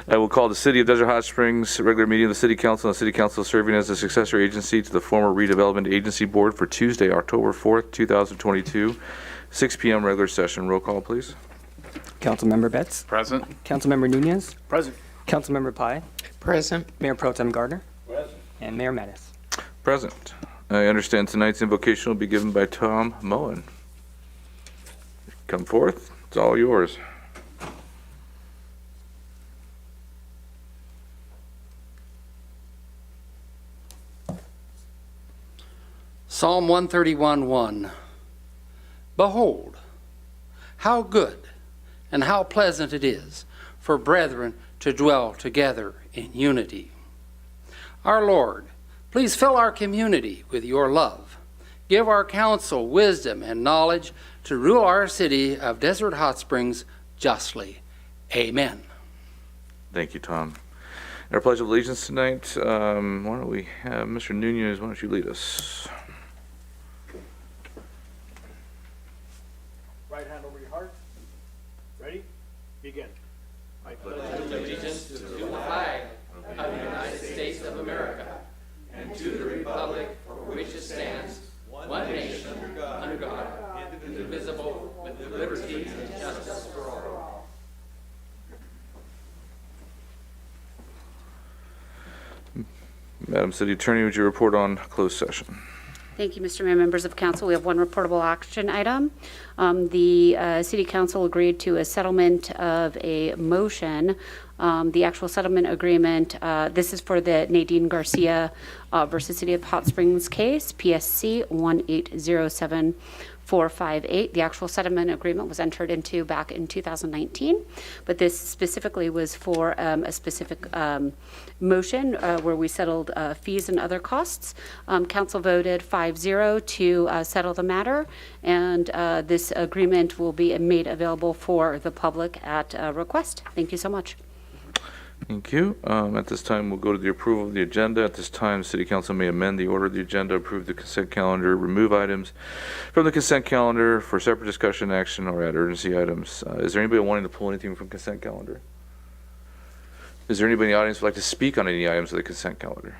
I will call the City of Desert Hot Springs regular meeting of the City Council, and the City Council serving as the successor agency to the former Redevelopment Agency Board for Tuesday, October 4th, 2022, 6 p.m. regular session. Roll call, please. Councilmember Betts. Present. Councilmember Nunez. Present. Councilmember Pai. Present. Mayor Pro Tem Gardner. Present. And Mayor Mattis. Present. I understand tonight's invocation will be given by Tom Mullen. Come forth. It's all yours. Psalm 131:1. Behold, how good and how pleasant it is for brethren to dwell together in unity. Our Lord, please fill our community with your love. Give our council wisdom and knowledge to rule our city of Desert Hot Springs justly. Amen. Thank you, Tom. Our Pledge of Allegiance tonight, why don't we have Mr. Nunez, why don't you lead us? Right hand over your heart. Ready? Begin. I pledge Allegiance to the flag of the United States of America and to the republic for which it stands, one nation, under God, indivisible, with liberty and justice for all. Madam City Attorney, would you report on closed session? Thank you, Mr. Mayor. Members of council, we have one reportable action item. The City Council agreed to a settlement of a motion. The actual settlement agreement, this is for the Nadine Garcia versus City of Hot Springs case, PSC 1807458. The actual settlement agreement was entered into back in 2019, but this specifically was for a specific motion where we settled fees and other costs. Council voted 5-0 to settle the matter, and this agreement will be made available for the public at request. Thank you so much. Thank you. At this time, we'll go to the approval of the agenda. At this time, City Council may amend the order of the agenda, approve the consent calendar, remove items from the consent calendar for separate discussion, action, or add urgency items. Is there anybody wanting to pull anything from consent calendar? Is there anybody in the audience who would like to speak on any items of the consent calendar?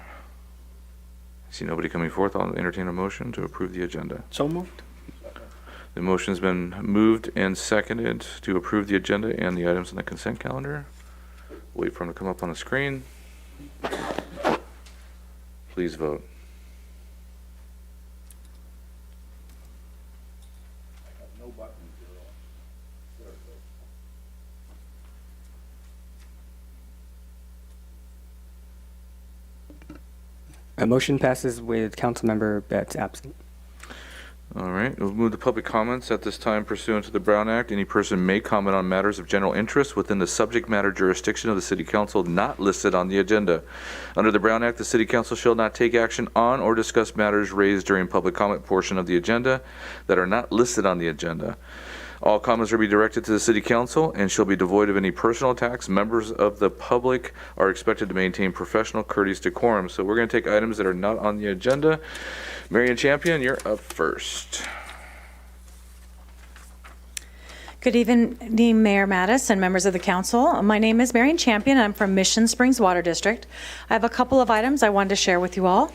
I see nobody coming forth. I'll entertain a motion to approve the agenda. So moved. The motion has been moved and seconded to approve the agenda and the items on the consent calendar. Wait for them to come up on the screen. Please vote. no button. A motion passes with Councilmember Betts absent. All right, we'll move to public comments. At this time, pursuant to the Brown Act, any person may comment on matters of general interest within the subject matter jurisdiction of the City Council not listed on the agenda. Under the Brown Act, the City Council shall not take action on or discuss matters raised during public comment portion of the agenda that are not listed on the agenda. All comments will be directed to the City Council and shall be devoid of any personal attacks. Members of the public are expected to maintain professional courteous decorum. So we're going to take items that are not on the agenda. Marion Champion, you're up first. Good evening, Mayor Mattis and members of the council. My name is Marion Champion. I'm from Mission Springs Water District. I have a couple of items I wanted to share with you all.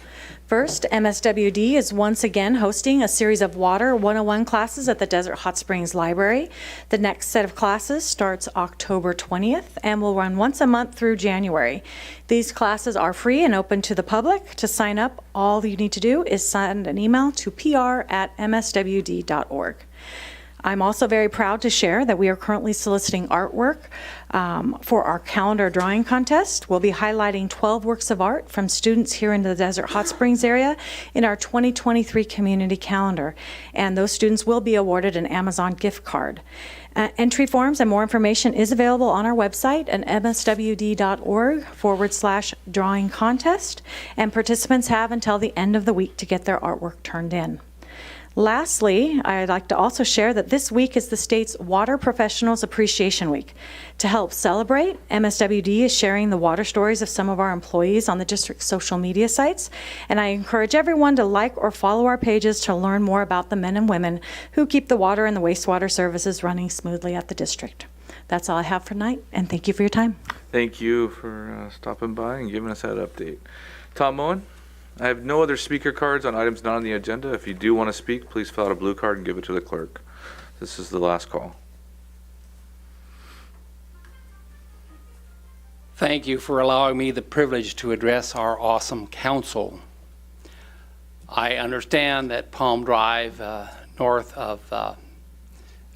First, MSWD is once again hosting a series of Water 101 classes at the Desert Hot Springs Library. The next set of classes starts October 20th and will run once a month through January. These classes are free and open to the public. To sign up, all you need to do is send an email to pr@mswd.org. I'm also very proud to share that we are currently soliciting artwork for our calendar drawing contest. We'll be highlighting 12 works of art from students here in the Desert Hot Springs area in our 2023 community calendar, and those students will be awarded an Amazon gift card. Entry forms and more information is available on our website at mswd.org/drawing contest, and participants have until the end of the week to get their artwork turned in. Lastly, I'd like to also share that this week is the state's Water Professionals Appreciation Week. To help celebrate, MSWD is sharing the water stories of some of our employees on the district's social media sites, and I encourage everyone to like or follow our pages to learn more about the men and women who keep the water and the wastewater services running smoothly at the district. That's all I have for tonight, and thank you for your time. Thank you for stopping by and giving us that update. Tom Moen, I have no other speaker cards on items not on the agenda. If you do want to speak, please fill out a blue card and give it to the clerk. This is the last call. Thank you for allowing me the privilege to address our awesome council. I understand that Palm Drive, north of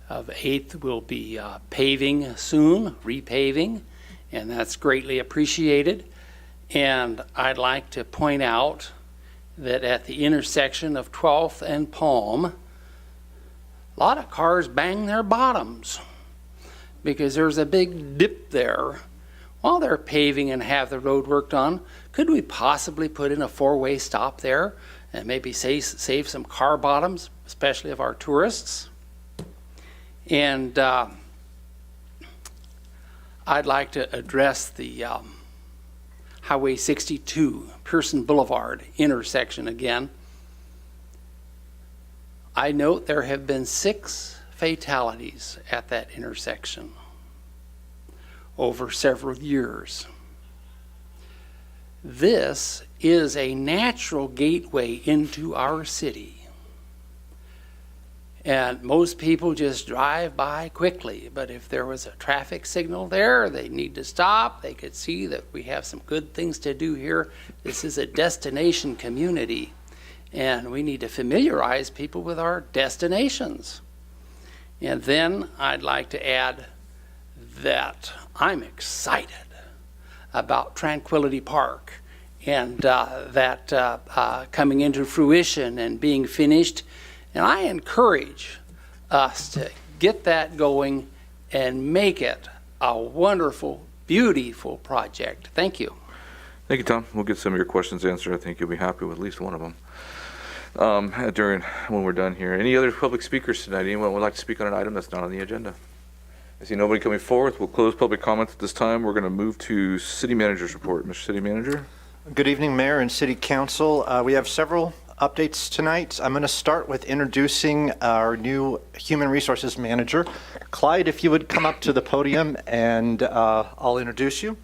8th, will be paving soon, repaving, and that's greatly appreciated. And I'd like to point out that at the intersection of 12th and Palm, a lot of cars bang their bottoms because there's a big dip there. While they're paving and have the road worked on, could we possibly put in a four-way stop there and maybe save some car bottoms, especially of our tourists? And I'd like to address the Highway 62, Pearson Boulevard intersection again. I note there have been 6 fatalities at that intersection over several years. This is a natural gateway into our city. And most people just drive by quickly, but if there was a traffic signal there, they need to stop. They could see that we have some good things to do here. This is a destination community, and we need to familiarize people with our destinations. And then I'd like to add that I'm excited about Tranquility Park and that coming into fruition and being finished. And I encourage us to get that going and make it a wonderful, beautiful project. Thank you. Thank you, Tom. We'll get some of your questions answered. I think you'll be happy with at least one of them when we're done here. Any other public speakers tonight? Anyone would like to speak on an item that's not on the agenda? I see nobody coming forward. We'll close public comments at this time. We're going to move to City Manager's report. Mr. City Manager? Good evening, Mayor and City Council. We have several updates tonight. I'm going to start with introducing our new Human Resources Manager. Clyde, if you would come up to the podium and I'll introduce you.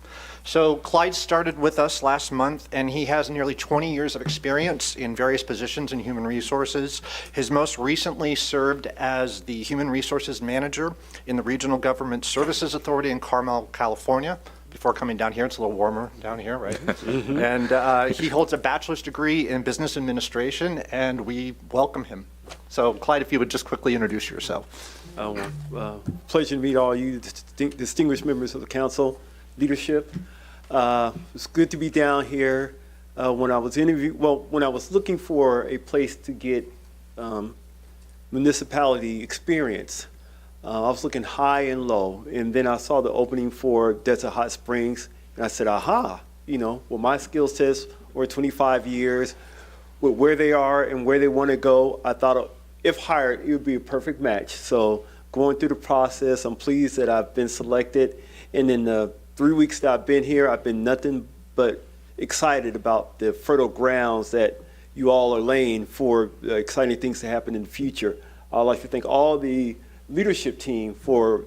So Clyde started with us last month, and he has nearly 20 years of experience in various positions in human resources. His most recently served as the Human Resources Manager in the Regional Government Services Authority in Carmel, California. Before coming down here, it's a little warmer down here, right? And he holds a bachelor's degree in business administration, and we welcome him. So Clyde, if you would just quickly introduce yourself. Pleasure to meet all you distinguished members of the council, leadership. It's good to be down here. When I was looking for a place to get municipality experience, I was looking high and low, and then I saw the opening for Desert Hot Springs, and I said, aha, with my skill sets over 25 years, with where they are and where they want to go, I thought if hired, it would be a perfect match. So going through the process, I'm pleased that I've been selected, and in the 3 weeks that I've been here, I've been nothing but excited about the fertile grounds that you all are laying for exciting things to happen in the future. I'd like to thank all the leadership team for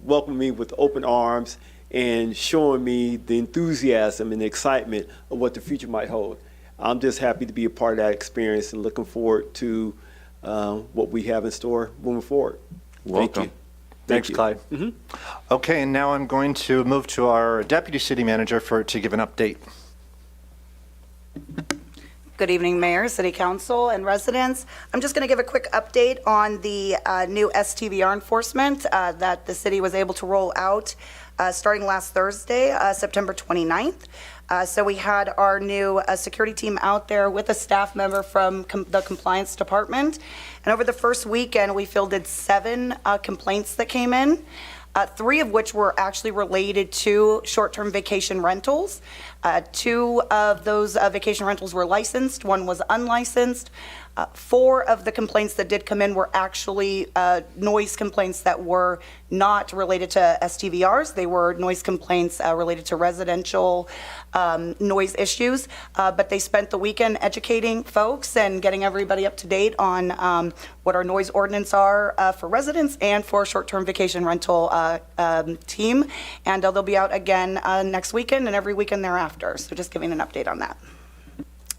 welcoming me with open arms and showing me the enthusiasm and the excitement of what the future might hold. I'm just happy to be a part of that experience and looking forward to what we have in store moving forward. Welcome. Thank you. Thanks, Clyde. Okay, and now I'm going to move to our Deputy City Manager to give an update. Good evening, Mayor, City Council, and residents. I'm just going to give a quick update on the new STVR enforcement that the city was able to roll out starting last Thursday, September 29th. So we had our new security team out there with a staff member from the compliance department. And over the first weekend, we fielded 7 complaints that came in. 3 of which were actually related to short-term vacation rentals. 2 of those vacation rentals were licensed, 1 was unlicensed. 4 of the complaints that did come in were actually noise complaints that were not related to STVRs. They were noise complaints related to residential noise issues. But they spent the weekend educating folks and getting everybody up to date on what our noise ordinance are for residents and for short-term vacation rental team. And they'll be out again next weekend and every weekend thereafter. So just giving an update on that.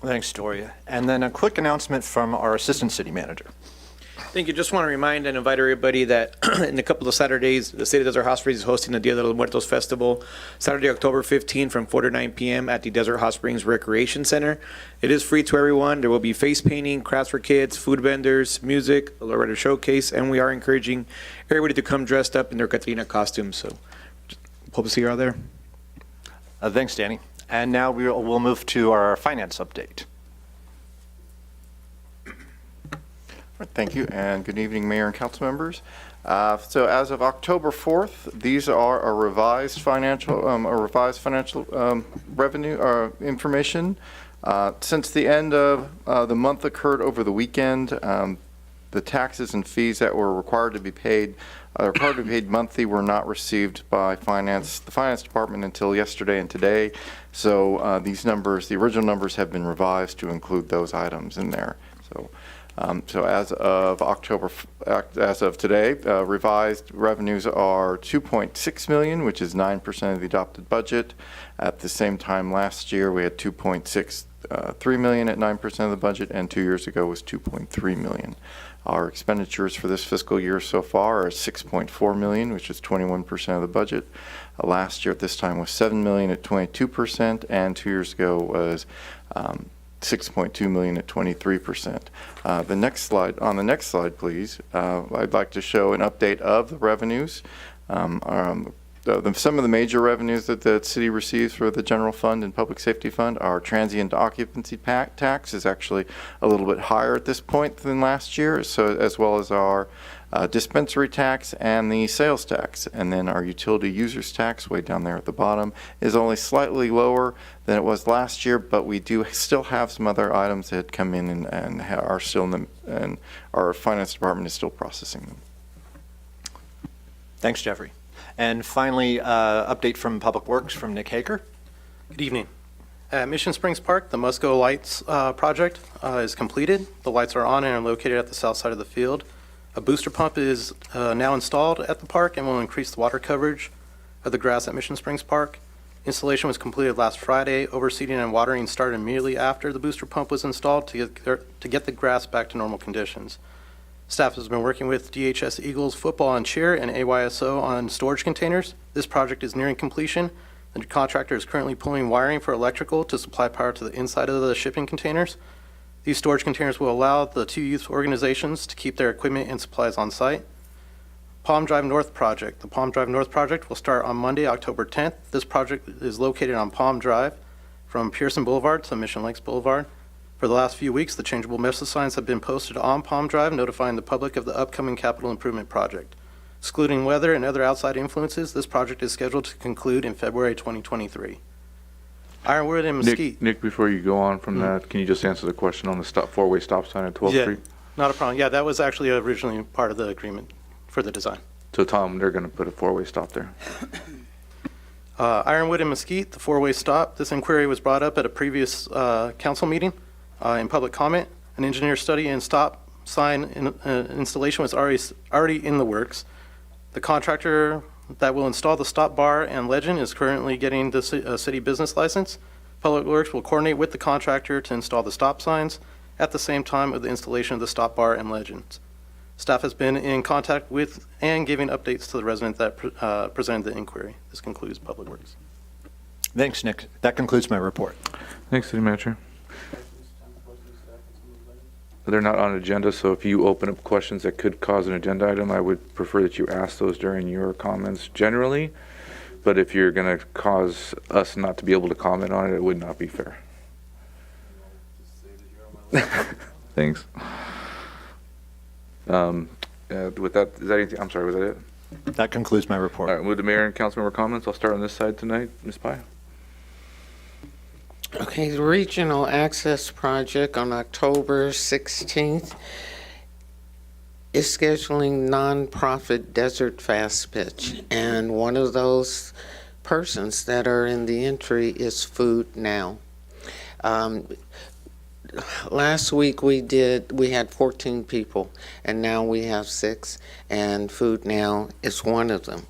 Thanks, Doria. And then a quick announcement from our Assistant City Manager. Thank you. Just want to remind and invite everybody that in a couple of Saturdays, the City of Desert Hot Springs is hosting the Dia de los Muertos Festival, Saturday, October 15 from 4 to 9 p.m. at the Desert Hot Springs Recreation Center. It is free to everyone. There will be face painting, crafts for kids, food vendors, music, a lowrider showcase, and we are encouraging everybody to come dressed up in their Catrina costumes. So hope to see you all there. Thanks, Danny. And now we'll move to our finance update. Thank you, and good evening, Mayor and council members. So as of October 4th, these are our revised financial revenue information. Since the end of the month occurred over the weekend, the taxes and fees that were required to be paid monthly were not received by the finance department until yesterday and today. So these numbers, the original numbers, have been revised to include those items in there. So as of today, revised revenues are $2.6 million, which is 9% of the adopted budget. At the same time last year, we had $2.63 million at 9% of the budget, and 2 years ago was $2.3 million. Our expenditures for this fiscal year so far are $6.4 million, which is 21% of the budget. Last year at this time was $7 million at 22%, and 2 years ago was $6.2 million at 23%. On the next slide, please, I'd like to show an update of the revenues. Some of the major revenues that the city receives for the general fund and public safety fund, our transient occupancy tax is actually a little bit higher at this point than last year, so as well as our dispensary tax and the sales tax. And then our utility users tax, way down there at the bottom, is only slightly lower than it was last year, but we do still have some other items that come in and are still and our finance department is still processing them. Thanks, Jeffrey. And finally, update from Public Works from Nick Hager. Good evening. At Mission Springs Park, the Musco Lights project is completed. The lights are on and are located at the south side of the field. A booster pump is now installed at the park and will increase the water coverage of the grass at Mission Springs Park. Installation was completed last Friday. Overseeding and watering started immediately after the booster pump was installed to get the grass back to normal conditions. Staff has been working with DHS Eagles football and cheer and AYSO on storage containers. This project is nearing completion. The contractor is currently pulling wiring for electrical to supply power to the inside of the shipping containers. These storage containers will allow the 2 youth organizations to keep their equipment and supplies on site. Palm Drive North project. The Palm Drive North project will start on Monday, October 10th. This project is located on Palm Drive from Pearson Boulevard to Mission Lakes Boulevard. For the last few weeks, the changeable message signs have been posted on Palm Drive notifying the public of the upcoming capital improvement project. Excluding weather and other outside influences, this project is scheduled to conclude in February 2023. Ironwood and Mesquite. Nick, before you go on from that, can you just answer the question on the four-way stop sign at 12th Street? Not a problem. Yeah, that was actually originally part of the agreement for the design. So Tom, they're going to put a four-way stop there. Ironwood and Mesquite, the four-way stop. This inquiry was brought up at a previous council meeting. In public comment, an engineer study and stop sign installation was already in the works. The contractor that will install the stop bar and legend is currently getting the city business license. Public Works will coordinate with the contractor to install the stop signs at the same time of the installation of the stop bar and legends. Staff has been in contact with and giving updates to the resident that presented the inquiry. This concludes Public Works. Thanks, Nick. That concludes my report. Thanks, City Manager. They're not on agenda, so if you open up questions that could cause an agenda item, I would prefer that you ask those during your comments generally. But if you're going to cause us not to be able to comment on it, it would not be fair. Thanks. With that, is that anything? I'm sorry, was that it? That concludes my report. All right, with the mayor and council member comments, I'll start on this side tonight. Ms. Pye. Okay, the Regional Access Project on October 16th is scheduling nonprofit Desert Fast Pitch, and one of those persons that are in the entry is Food Now. Last week we had 14 people, and now we have 6, and Food Now is one of them.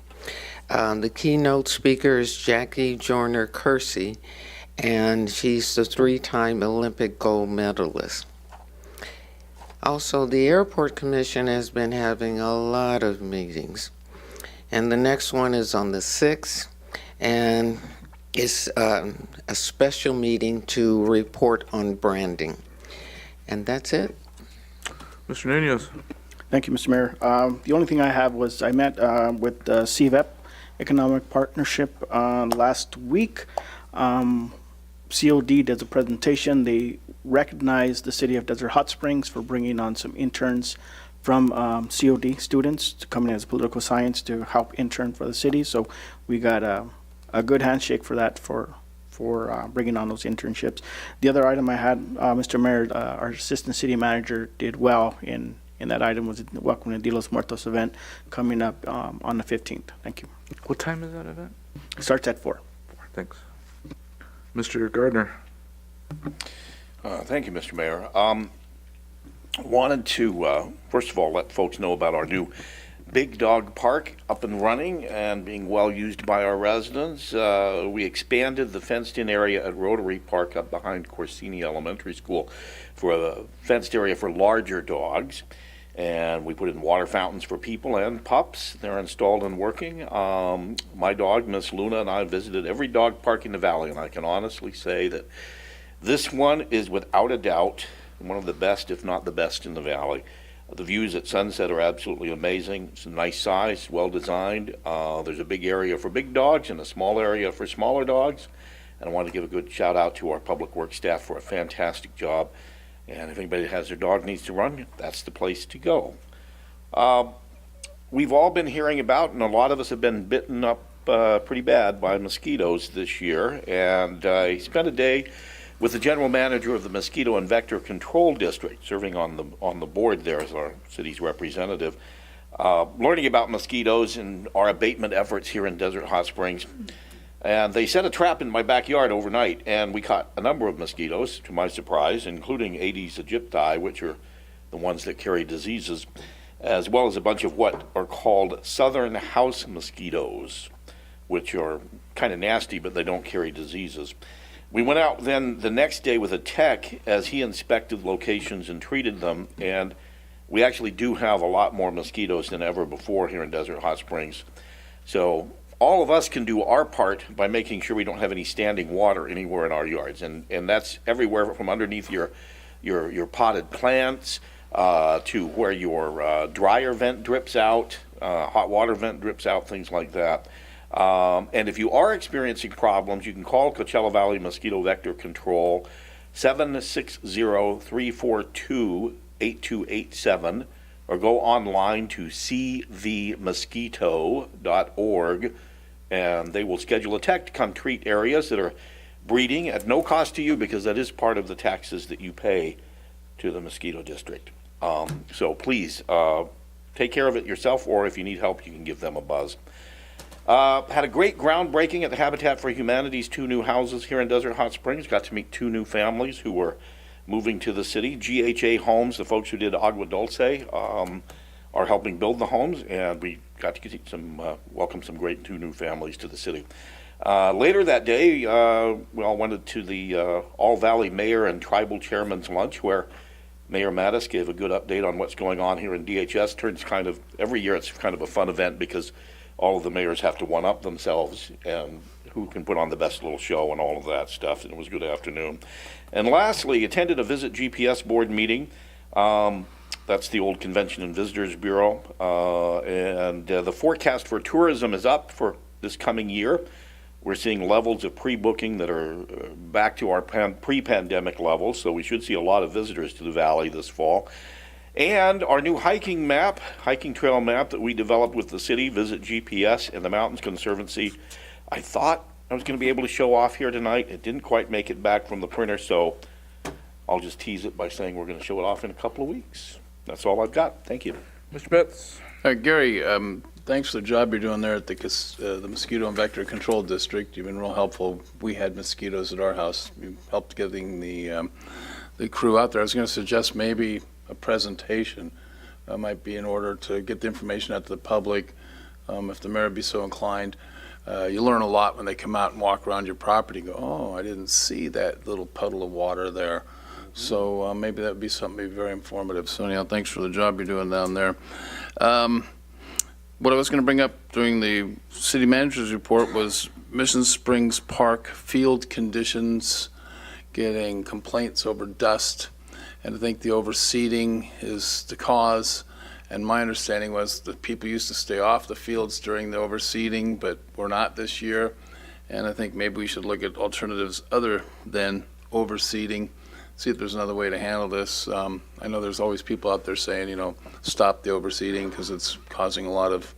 The keynote speaker is Jackie Joyner-Kersee, and she's the 3-time Olympic gold medalist. Also, the Airport Commission has been having a lot of meetings, and the next one is on the 6th, and it's a special meeting to report on branding. And that's it. Mr. Nunez. Thank you, Mr. Mayor. The only thing I have was I met with CVEP Economic Partnership last week. COD does a presentation. They recognize the city of Desert Hot Springs for bringing on some interns from COD students to come in as political science to help intern for the city. So we got a good handshake for that for bringing on those internships. The other item I had, Mr. Mayor, our assistant city manager did well in that item was the Welcome to De Los Muertos event coming up on the 15th. Thank you. What time is that event? It starts at 4. Thanks. Mr. Gardner. Thank you, Mr. Mayor. Wanted to, first of all, let folks know about our new Big Dog Park up and running and being well used by our residents. We expanded the fenced-in area at Rotary Park up behind Corsini Elementary School for a fenced area for larger dogs. And we put in water fountains for people and pups. They're installed and working. My dog, Miss Luna, and I visited every dog park in the valley, and I can honestly say that this one is without a doubt one of the best, if not the best, in the valley. The views at sunset are absolutely amazing. It's a nice size, well designed. There's a big area for big dogs and a small area for smaller dogs. And I want to give a good shout out to our public works staff for a fantastic job. And if anybody has their dog needs to run, that's the place to go. We've all been hearing about, and a lot of us have been bitten up pretty bad by mosquitoes this year. And he spent a day with the general manager of the Mosquito and Vector Control District, serving on the board there as our city's representative, learning about mosquitoes and our abatement efforts here in Desert Hot Springs. And they set a trap in my backyard overnight, and we caught a number of mosquitoes, to my surprise, including Aedes aegypti, which are the ones that carry diseases, as well as a bunch of what are called southern house mosquitoes, which are kind of nasty, but they don't carry diseases. We went out then the next day with a tech as he inspected locations and treated them, and we actually do have a lot more mosquitoes than ever before here in Desert Hot Springs. So all of us can do our part by making sure we don't have any standing water anywhere in our yards, and that's everywhere from underneath your potted plants to where your dryer vent drips out, hot water vent drips out, things like that. And if you are experiencing problems, you can call Coachella Valley Mosquito Vector Control 760-342-8287 or go online to cvmosquito.org, and they will schedule a tech to come treat areas that are breeding at no cost to you, because that is part of the taxes that you pay to the mosquito district. So please take care of it yourself, or if you need help, you can give them a buzz. Had a great groundbreaking at the Habitat for Humanity's 2 new houses here in Desert Hot Springs. Got to meet 2 new families who were moving to the city. GHA Homes, the folks who did Agua Dulce, are helping build the homes, and we got to get welcome some great 2 new families to the city. Later that day, we all went to the All Valley Mayor and Tribal Chairman's Lunch, where Mayor Mattis gave a good update on what's going on here in DHS. Every year it's kind of a fun event because all of the mayors have to one-up themselves and who can put on the best little show and all of that stuff, and it was a good afternoon. And lastly, attended a Visit GPS board meeting. That's the old Convention and Visitors Bureau. And the forecast for tourism is up for this coming year. We're seeing levels of pre-booking that are back to our pre-pandemic levels, so we should see a lot of visitors to the valley this fall. And our new hiking trail map that we developed with the city, Visit GPS, and the Mountains Conservancy, I thought I was going to be able to show off here tonight. It didn't quite make it back from the printer, so I'll just tease it by saying we're going to show it off in a couple of weeks. That's all I've got. Thank you. Mr. Betts? Gary, thanks for the job you're doing there at the Mosquito and Vector Control District. You've been real helpful. We had mosquitoes at our house. You helped getting the crew out there. I was going to suggest maybe a presentation might be in order to get the information out to the public, if the mayor would be so inclined. You learn a lot when they come out and walk around your property and go, oh, I didn't see that little puddle of water there. So maybe that would be something that'd be very informative. So anyhow, thanks for the job you're doing down there. What I was going to bring up during the city manager's report was Mission Springs Park field conditions, getting complaints over dust, and I think the overseeding is the cause. And my understanding was that people used to stay off the fields during the overseeding, but we're not this year. And I think maybe we should look at alternatives other than overseeding, see if there's another way to handle this. I know there's always people out there saying, you know, stop the overseeding because it's causing a lot of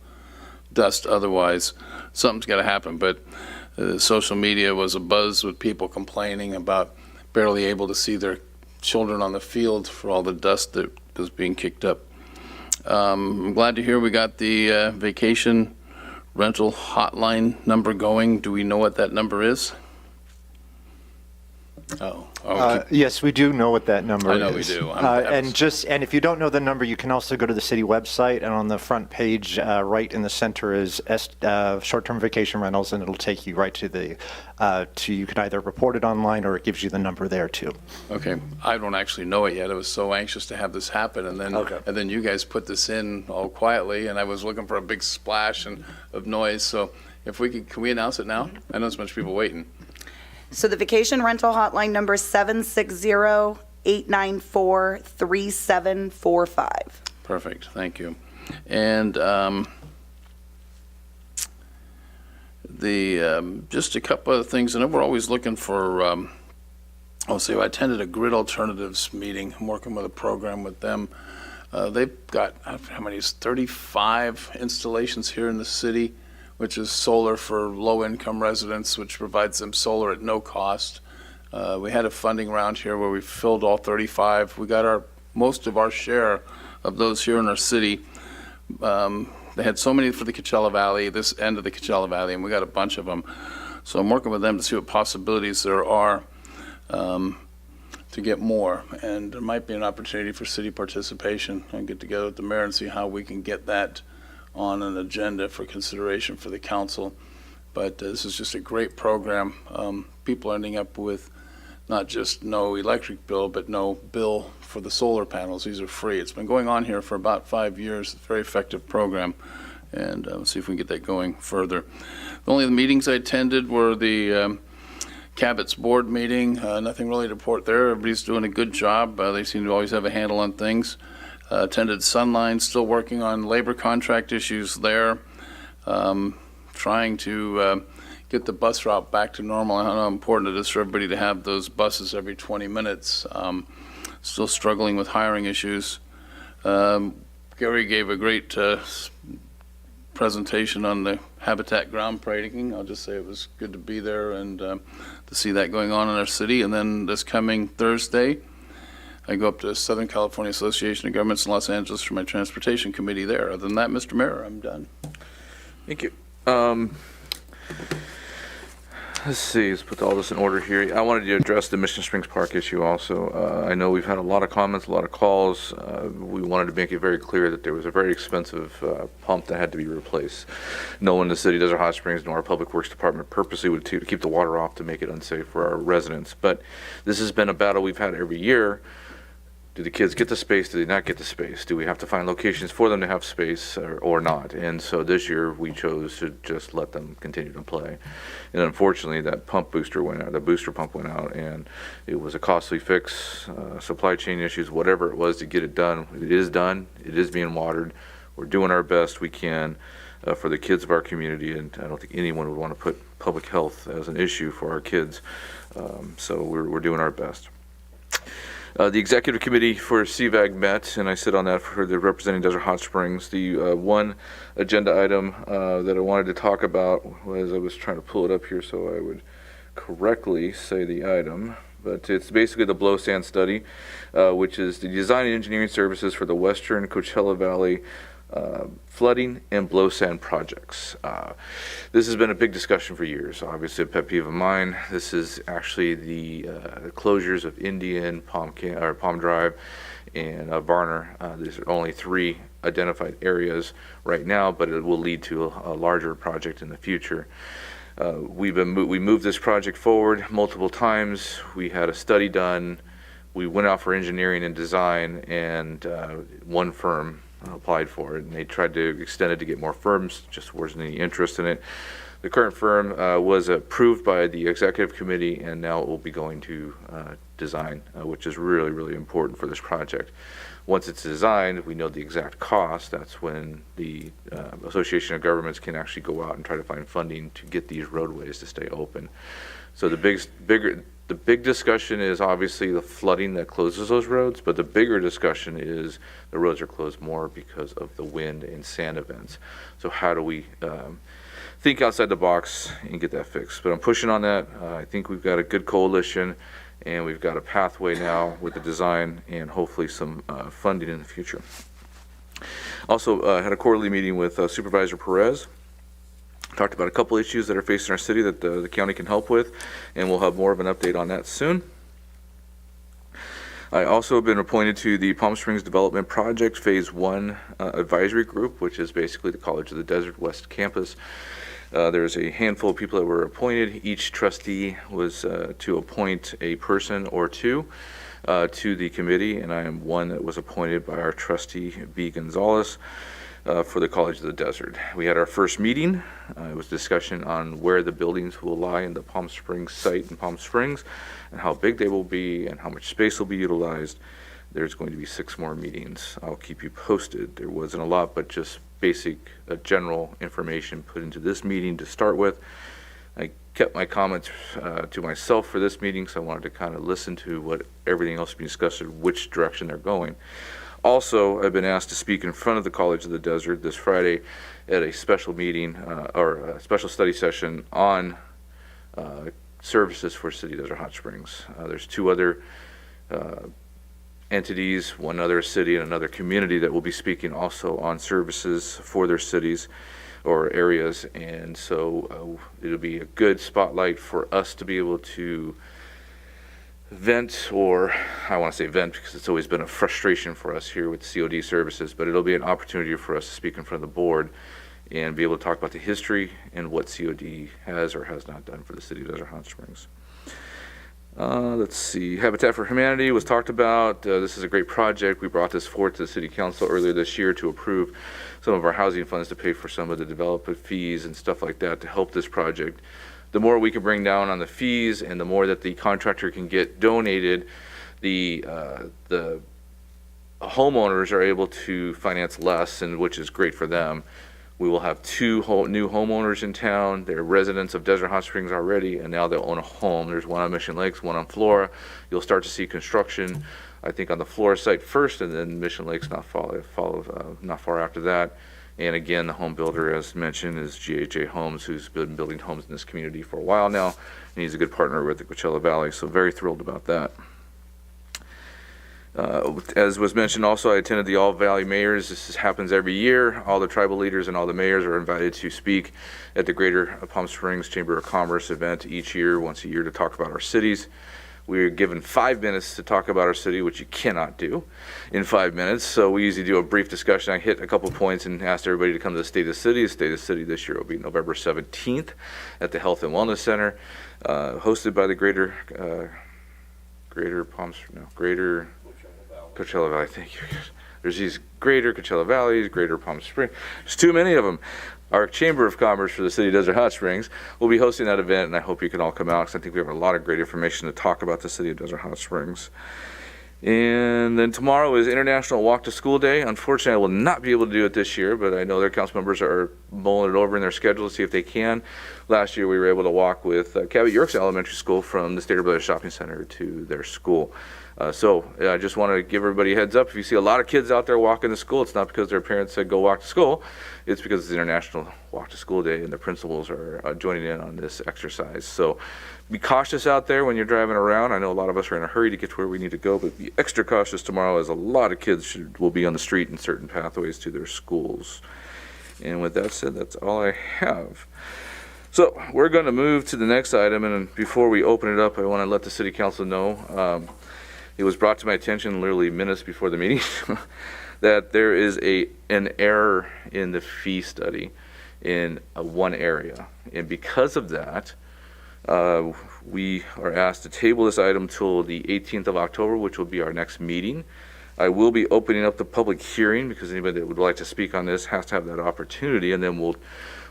dust otherwise. Something's got to happen, but social media was abuzz with people complaining about barely able to see their children on the field for all the dust that was being kicked up. I'm glad to hear we got the vacation rental hotline number going. Do we know what that number is? Yes, we do know what that number is. I know we do. And if you don't know the number, you can also go to the city website, and on the front page, right in the center is short-term vacation rentals, and it'll take you right to you can either report it online or it gives you the number there too. Okay, I don't actually know it yet. I was so anxious to have this happen, and then you guys put this in all quietly, and I was looking for a big splash of noise. So if we can we announce it now? I know there's a bunch of people waiting. So the vacation rental hotline number is 760-894-3745. Perfect, thank you. And just a couple of things. I know we're always looking for, I attended a Grid Alternatives meeting. I'm working with a program with them. They've got, how many, 35 installations here in the city, which is solar for low-income residents, which provides them solar at no cost. We had a funding round here where we filled all 35. We got most of our share of those here in our city. They had so many for the Coachella Valley, this end of the Coachella Valley, and we got a bunch of them. So I'm working with them to see what possibilities there are to get more. And there might be an opportunity for city participation. I'll get together with the mayor and see how we can get that on an agenda for consideration for the council. But this is just a great program. People are ending up with not just no electric bill, but no bill for the solar panels. These are free. It's been going on here for about 5 years. It's a very effective program, and let's see if we can get that going further. The only meetings I attended were the Cabot's board meeting. Nothing really to report there. Everybody's doing a good job. They seem to always have a handle on things. Attended Sunline, still working on labor contract issues there, trying to get the bus route back to normal. I don't know how important it is for everybody to have those buses every 20 minutes. Still struggling with hiring issues. Gary gave a great presentation on the habitat groundbreaking. I'll just say it was good to be there and to see that going on in our city. And then this coming Thursday, I go up to Southern California Association of Governments in Los Angeles for my transportation committee there. Other than that, Mr. Mayor, I'm done. Thank you. Let's see, let's put all this in order here. I wanted to address the Mission Springs Park issue also. I know we've had a lot of comments, a lot of calls. We wanted to make it very clear that there was a very expensive pump that had to be replaced. No one in the city, Desert Hot Springs, nor our Public Works Department purposely would to keep the water off to make it unsafe for our residents. But this has been a battle we've had every year. Do the kids get the space? Do they not get the space? Do we have to find locations for them to have space or not? And so this year we chose to just let them continue to play. And unfortunately that booster pump went out, and it was a costly fix, supply chain issues, whatever it was to get it done. It is done. It is being watered. We're doing our best we can for the kids of our community, and I don't think anyone would want to put public health as an issue for our kids. So we're doing our best. The executive committee for CVAG met, and I sit on that for the representing Desert Hot Springs. The one agenda item that I wanted to talk about was, I was trying to pull it up here so I would correctly say the item, but it's basically the blow sand study, which is the design and engineering services for the Western Coachella Valley flooding and blow sand projects. This has been a big discussion for years. Obviously, a pet peeve of mine. This is actually the closures of Indian, Palm Drive, and Varner. These are only 3 identified areas right now, but it will lead to a larger project in the future. We moved this project forward multiple times. We had a study done. We went out for engineering and design, and one firm applied for it, and they tried to extend it to get more firms. Just wasn't any interest in it. The current firm was approved by the executive committee, and now it will be going to design, which is really, really important for this project. Once it's designed, we know the exact cost. That's when the Association of Governments can actually go out and try to find funding to get these roadways to stay open. So the big discussion is obviously the flooding that closes those roads, but the bigger discussion is the roads are closed more because of the wind and sand events. So how do we think outside the box and get that fixed? But I'm pushing on that. I think we've got a good coalition, and we've got a pathway now with the design and hopefully some funding in the future. Also had a quarterly meeting with Supervisor Perez. Talked about a couple issues that are facing our city that the county can help with, and we'll have more of an update on that soon. I also have been appointed to the Palm Springs Development Project Phase 1 Advisory Group, which is basically the College of the Desert West Campus. There's a handful of people that were appointed. Each trustee was to appoint a person or 2 to the committee, and I am one that was appointed by our trustee, B. Gonzalez, for the College of the Desert. We had our first meeting. It was discussion on where the buildings will lie in the Palm Springs site in Palm Springs, and how big they will be, and how much space will be utilized. There's going to be 6 more meetings. I'll keep you posted. There wasn't a lot, but just basic general information put into this meeting to start with. I kept my comments to myself for this meeting, so I wanted to kind of listen to what everything else being discussed and which direction they're going. Also, I've been asked to speak in front of the College of the Desert this Friday at a special meeting or a special study session on services for City of Desert Hot Springs. There's 2 other entities, one other city and another community that will be speaking also on services for their cities or areas, and so it'll be a good spotlight for us to be able to vent, or I want to say vent because it's always been a frustration for us here with COD services, but it'll be an opportunity for us to speak in front of the board and be able to talk about the history and what COD has or has not done for the City of Desert Hot Springs. Let's see, Habitat for Humanity was talked about. This is a great project. We brought this forward to the City Council earlier this year to approve some of our housing funds to pay for some of the development fees and stuff like that to help this project. The more we can bring down on the fees and the more that the contractor can get donated, the homeowners are able to finance less, and which is great for them. We will have 2 new homeowners in town. They're residents of Desert Hot Springs already, and now they'll own a home. There's one on Mission Lakes, one on Flora. You'll start to see construction, I think, on the Flora site first, and then Mission Lakes not far after that. And again, the home builder, as mentioned, is GHA Homes, who's been building homes in this community for a while now, and he's a good partner with the Coachella Valley, so very thrilled about that. As was mentioned also, I attended the All Valley Mayors. This happens every year. All the tribal leaders and all the mayors are invited to speak at the Greater Palm Springs Chamber of Commerce event each year, once a year, to talk about our cities. We're given 5 minutes to talk about our city, which you cannot do in 5 minutes. So we usually do a brief discussion. I hit a couple points and asked everybody to come to the State of the City. The State of the City this year will be November 17th at the Health and Wellness Center, hosted by the Greater Coachella Valley. Thank you. There's these Greater Coachella Valleys, Greater Palm Springs. There's too many of them. Our Chamber of Commerce for the City of Desert Hot Springs will be hosting that event, and I hope you can all come out because I think we have a lot of great information to talk about the City of Desert Hot Springs. And then tomorrow is International Walk to School Day. Unfortunately, I will not be able to do it this year, but I know their council members are mulling it over in their schedule to see if they can. last year we were able to walk with Cabot Yorks Elementary School from the Stater Brothers Shopping Center to their school. So I just want to give everybody a heads up. If you see a lot of kids out there walking to school, it's not because their parents said go walk to school. It's because it's International Walk to School Day and the principals are joining in on this exercise. So be cautious out there when you're driving around. I know a lot of us are in a hurry to get to where we need to go, but be extra cautious tomorrow as a lot of kids will be on the street in certain pathways to their schools. And with that said, that's all I have. So we're going to move to the next item, and before we open it up, I want to let the City Council know, it was brought to my attention literally minutes before the meeting that there is an error in the fee study in one area. And because of that, we are asked to table this item till the 18th of October, which will be our next meeting. I will be opening up the public hearing because anybody that would like to speak on this has to have that opportunity, and then we'll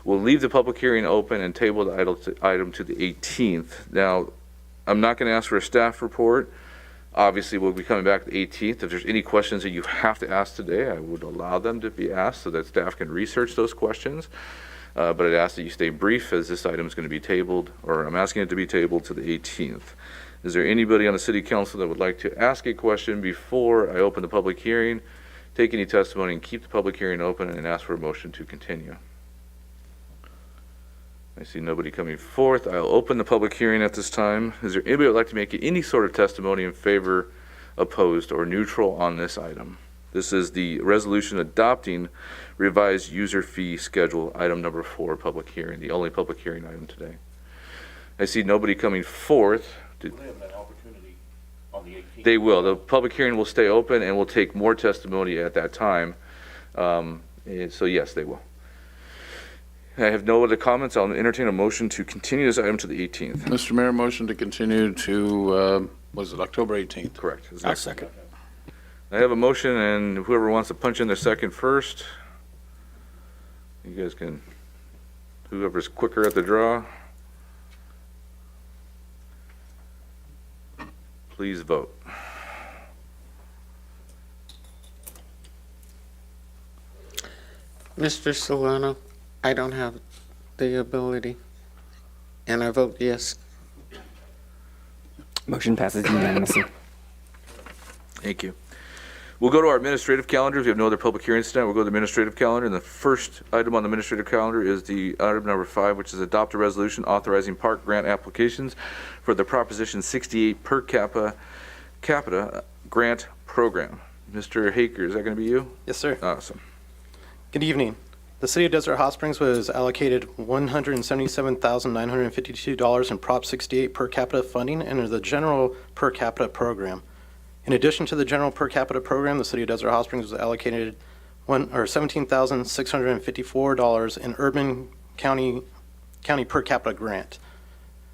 leave the public hearing open and table the item to the 18th. Now, I'm not going to ask for a staff report. Obviously, we'll be coming back the 18th. If there's any questions that you have to ask today, I would allow them to be asked so that staff can research those questions. But I'd ask that you stay brief as this item is going to be tabled, or I'm asking it to be tabled to the 18th. Is there anybody on the City Council that would like to ask a question before I open the public hearing, take any testimony, and keep the public hearing open and ask for a motion to continue? I see nobody coming forth. I'll open the public hearing at this time. Is there anybody who would like to make any sort of testimony in favor, opposed, or neutral on this item? This is the resolution adopting revised user fee schedule, item number 4, public hearing, the only public hearing item today. I see nobody coming forth. They have that opportunity on the 18th. They will. The public hearing will stay open and we'll take more testimony at that time. So yes, they will. I have no other comments. I'll entertain a motion to continue this item to the 18th. Mr. Mayor, motion to continue to, was it October 18th? Correct. I'll second. I have a motion, and whoever wants to punch in their second first, you guys can, whoever's quicker at the draw, please vote. Mr. Solano, I don't have the ability, and I vote yes. Motion passes unanimously. Thank you. We'll go to our administrative calendar. If you have no other public hearings tonight, we'll go to the administrative calendar. And the first item on the administrative calendar is the item number 5, which is adopt a resolution authorizing park grant applications for the Proposition 68 per capita grant program. Mr. Haker, is that going to be you? Yes, sir. Awesome. Good evening. The City of Desert Hot Springs was allocated $177,952 in Prop 68 per capita funding under the General Per Capita Program. In addition to the General Per Capita Program, the City of Desert Hot Springs was allocated $17,654 in Urban County Per Capita Grant.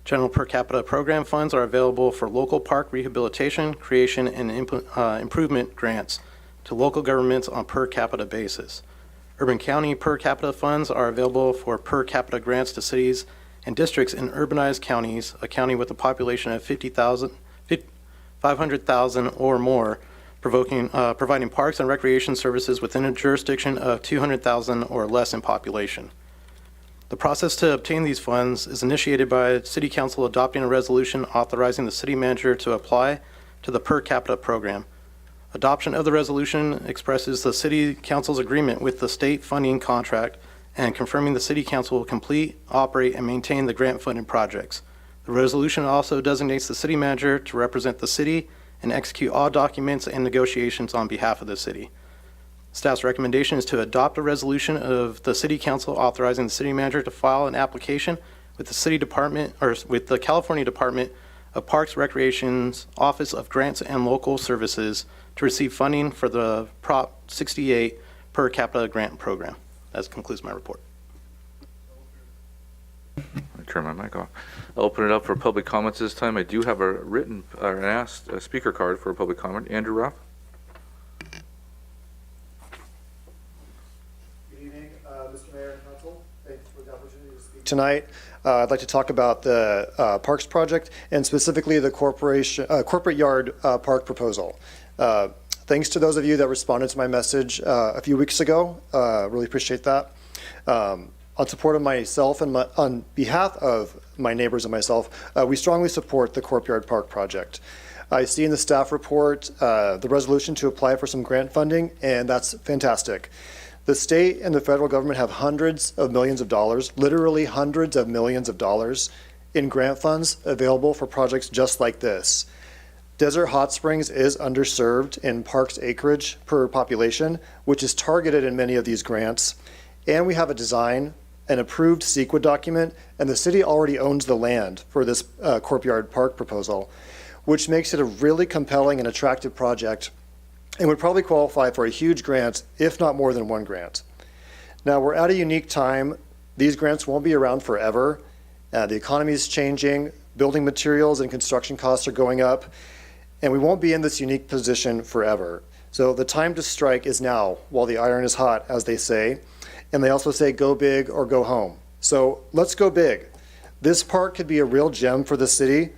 General Per Capita Program funds are available for local park rehabilitation, creation, and improvement grants to local governments on per capita basis. Urban County Per Capita funds are available for per capita grants to cities and districts in urbanized counties, a county with a population of 500,000 or more, providing parks and recreation services within a jurisdiction of 200,000 or less in population. The process to obtain these funds is initiated by City Council adopting a resolution authorizing the city manager to apply to the per capita program. Adoption of the resolution expresses the City Council's agreement with the state funding contract and confirming the City Council will complete, operate, and maintain the grant-funded projects. The resolution also designates the city manager to represent the city and execute all documents and negotiations on behalf of the city. Staff's recommendation is to adopt a resolution of the City Council authorizing the city manager to file an application with the City Department, or with the California Department of Parks, Recreation's Office of Grants and Local Services to receive funding for the Prop 68 per capita grant program. That concludes my report. I turn my mic off. I'll open it up for public comments this time. I do have a written, a speaker card for a public comment. Andrew Roth. Good evening, Mr. Mayor and Council. Thanks for the opportunity to speak tonight. I'd like to talk about the Parks project and specifically the corporate yard park proposal. Thanks to those of you that responded to my message a few weeks ago. Really appreciate that. On support of myself and on behalf of my neighbors and myself, we strongly support the Courtyard Park project. I see in the staff report the resolution to apply for some grant funding, and that's fantastic. The state and the federal government have hundreds of millions of dollars, literally hundreds of millions of dollars in grant funds available for projects just like this. Desert Hot Springs is underserved in parks acreage per population, which is targeted in many of these grants. And we have a design, an approved CEQA document, and the city already owns the land for this Courtyard Park proposal, which makes it a really compelling and attractive project and would probably qualify for a huge grant, if not more than one grant. Now, we're at a unique time. These grants won't be around forever. The economy is changing, building materials and construction costs are going up, and we won't be in this unique position forever. So the time to strike is now, while the iron is hot, as they say. And they also say, go big or go home. So let's go big. This park could be a real gem for the city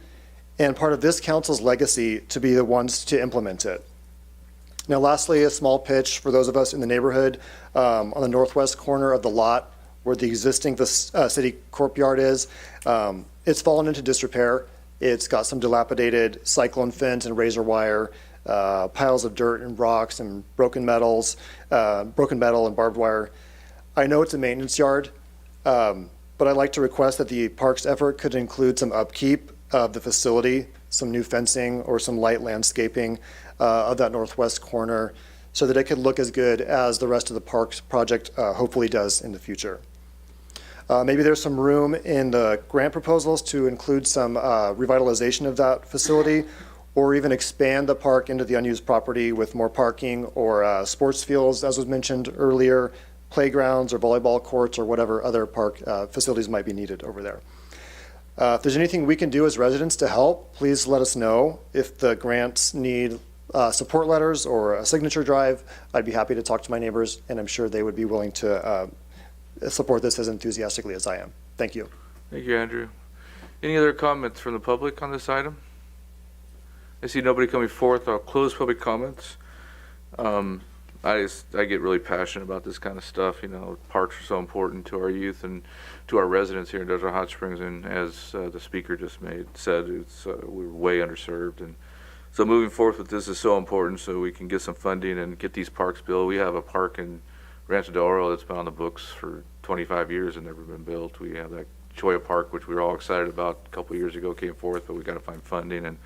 and part of this council's legacy to be the ones to implement it. Now, lastly, a small pitch for those of us in the neighborhood on the northwest corner of the lot where the existing city courtyard is. It's fallen into disrepair. It's got some dilapidated cyclone fence and razor wire, piles of dirt and rocks and broken metal and barbed wire. I know it's a maintenance yard, but I'd like to request that the park's effort could include some upkeep of the facility, some new fencing or some light landscaping of that northwest corner so that it could look as good as the rest of the park's project hopefully does in the future. Maybe there's some room in the grant proposals to include some revitalization of that facility or even expand the park into the unused property with more parking or sports fields, as was mentioned earlier, playgrounds or volleyball courts or whatever other park facilities might be needed over there. If there's anything we can do as residents to help, please let us know. If the grants need support letters or a signature drive, I'd be happy to talk to my neighbors, and I'm sure they would be willing to support this as enthusiastically as I am. Thank you. Thank you, Andrew. Any other comments from the public on this item? I see nobody coming forth. I'll close public comments. I get really passionate about this kind of stuff. You know, parks are so important to our youth and to our residents here in Desert Hot Springs. And as the speaker just said, we're way underserved. And so moving forth with this is so important so we can get some funding and get these parks built. We have a park in Rancho de Oro that's been on the books for 25 years and never been built. We have that Cholla Park, which we were all excited about a couple years ago, came forth, but we got to find funding, and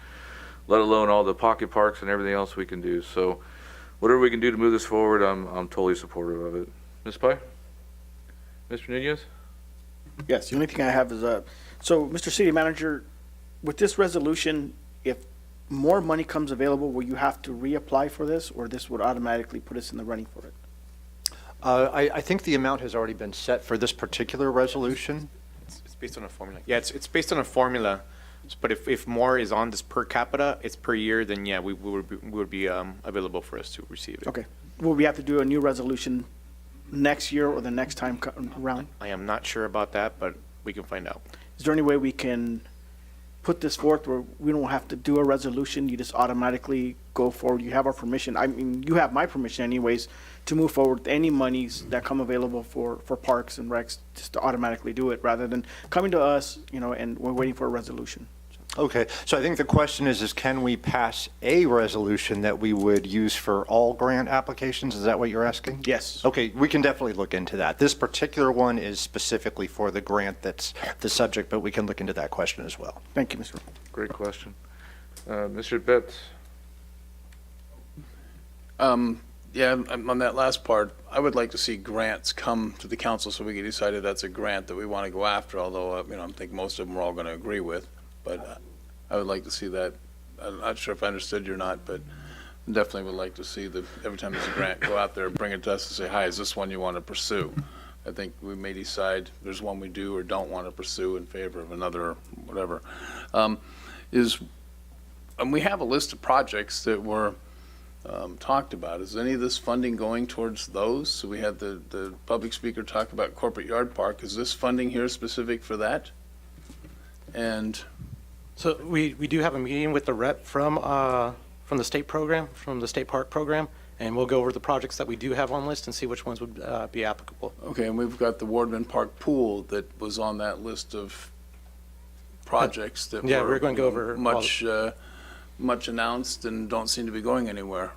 let alone all the pocket parks and everything else we can do. So whatever we can do to move this forward, I'm totally supportive of it. Ms. Pye? Mr. Nunez? Yes, the only thing I have is, so Mr. City Manager, with this resolution, if more money comes available, will you have to reapply for this, or this would automatically put us in the running for it? I think the amount has already been set for this particular resolution. It's based on a formula. Yeah, it's based on a formula. But if more is on this per capita, it's per year, then yeah, we would be available for us to receive it. Okay. Will we have to do a new resolution next year or the next time around? I am not sure about that, but we can find out. Is there any way we can put this forth where we don't have to do a resolution? You just automatically go forward. You have our permission. I mean, you have my permission anyways to move forward with any monies that come available for parks and recs, just to automatically do it rather than coming to us, and we're waiting for a resolution. Okay, so I think the question is can we pass a resolution that we would use for all grant applications? Is that what you're asking? Yes. Okay, we can definitely look into that. This particular one is specifically for the grant that's the subject, but we can look into that question as well. Thank you, Mr. Great question. Mr. Betts? Yeah, on that last part, I would like to see grants come to the council so we can decide if that's a grant that we want to go after, although, I think most of them we're all going to agree with. But I would like to see that. I'm not sure if I understood you or not, but definitely would like to see that every time there's a grant, go out there, bring it to us and say, hi, is this one you want to pursue? I think we may decide there's one we do or don't want to pursue in favor of another or whatever. And we have a list of projects that were talked about. Is any of this funding going towards those? So we had the public speaker talk about Corporate Yard Park. Is this funding here specific for that? And so we do have a meeting with the rep from the state program, from the state park program, and we'll go over the projects that we do have on list and see which ones would be applicable. Okay, and we've got the Wardman Park Pool that was on that list of projects that Yeah, were we're going to go over much announced and don't seem to be going anywhere.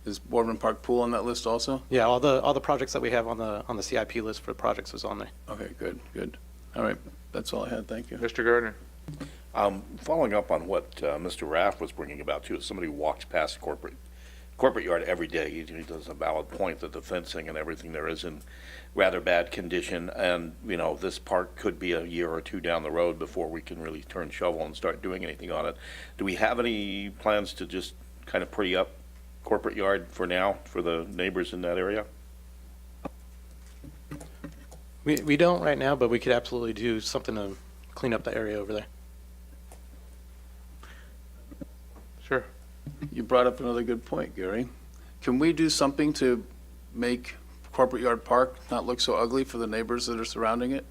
Is Wardman Park Pool on that list also? Yeah, all the projects that we have on the CIP list for projects is on there. Okay, good. All right, that's all I had. Thank you. Mr. Gardner? Following up on what Mr. Raff was bringing about too, somebody who walks past corporate yard every day. He does a valid point that the fencing and everything there is in rather bad condition, and this park could be a year or two down the road before we can really turn shovel and start doing anything on it. Do we have any plans to just kind of pretty up corporate yard for now for the neighbors in that area? We don't right now, but we could absolutely do something to clean up the area over there. Sure. You brought up another good point, Gary. Can we do something to make Corporate Yard Park not look so ugly for the neighbors that are surrounding it?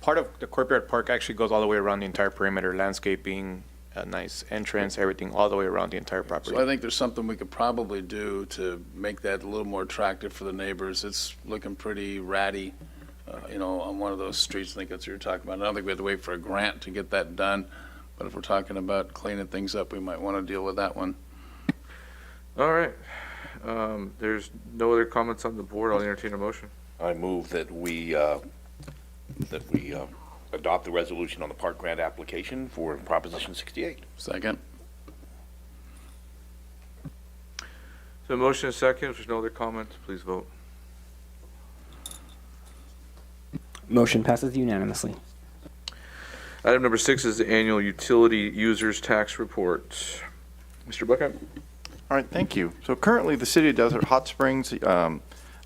Part of the Corporate Park actually goes all the way around the entire perimeter, landscaping, a nice entrance, everything all the way around the entire property. So I think there's something we could probably do to make that a little more attractive for the neighbors. It's looking pretty ratty, on one of those streets. I think that's what you're talking about. I don't think we have to wait for a grant to get that done, but if we're talking about cleaning things up, we might want to deal with that one. All right. There's no other comments on the board. I'll entertain a motion. I move that we adopt the resolution on the park grant application for Proposition 68. Second. So motion is second. If there's no other comments, please vote. Motion passes unanimously. Item number 6 is the annual utility users tax report. Mr. Buckheim? All right, thank you. So currently, the City of Desert Hot Springs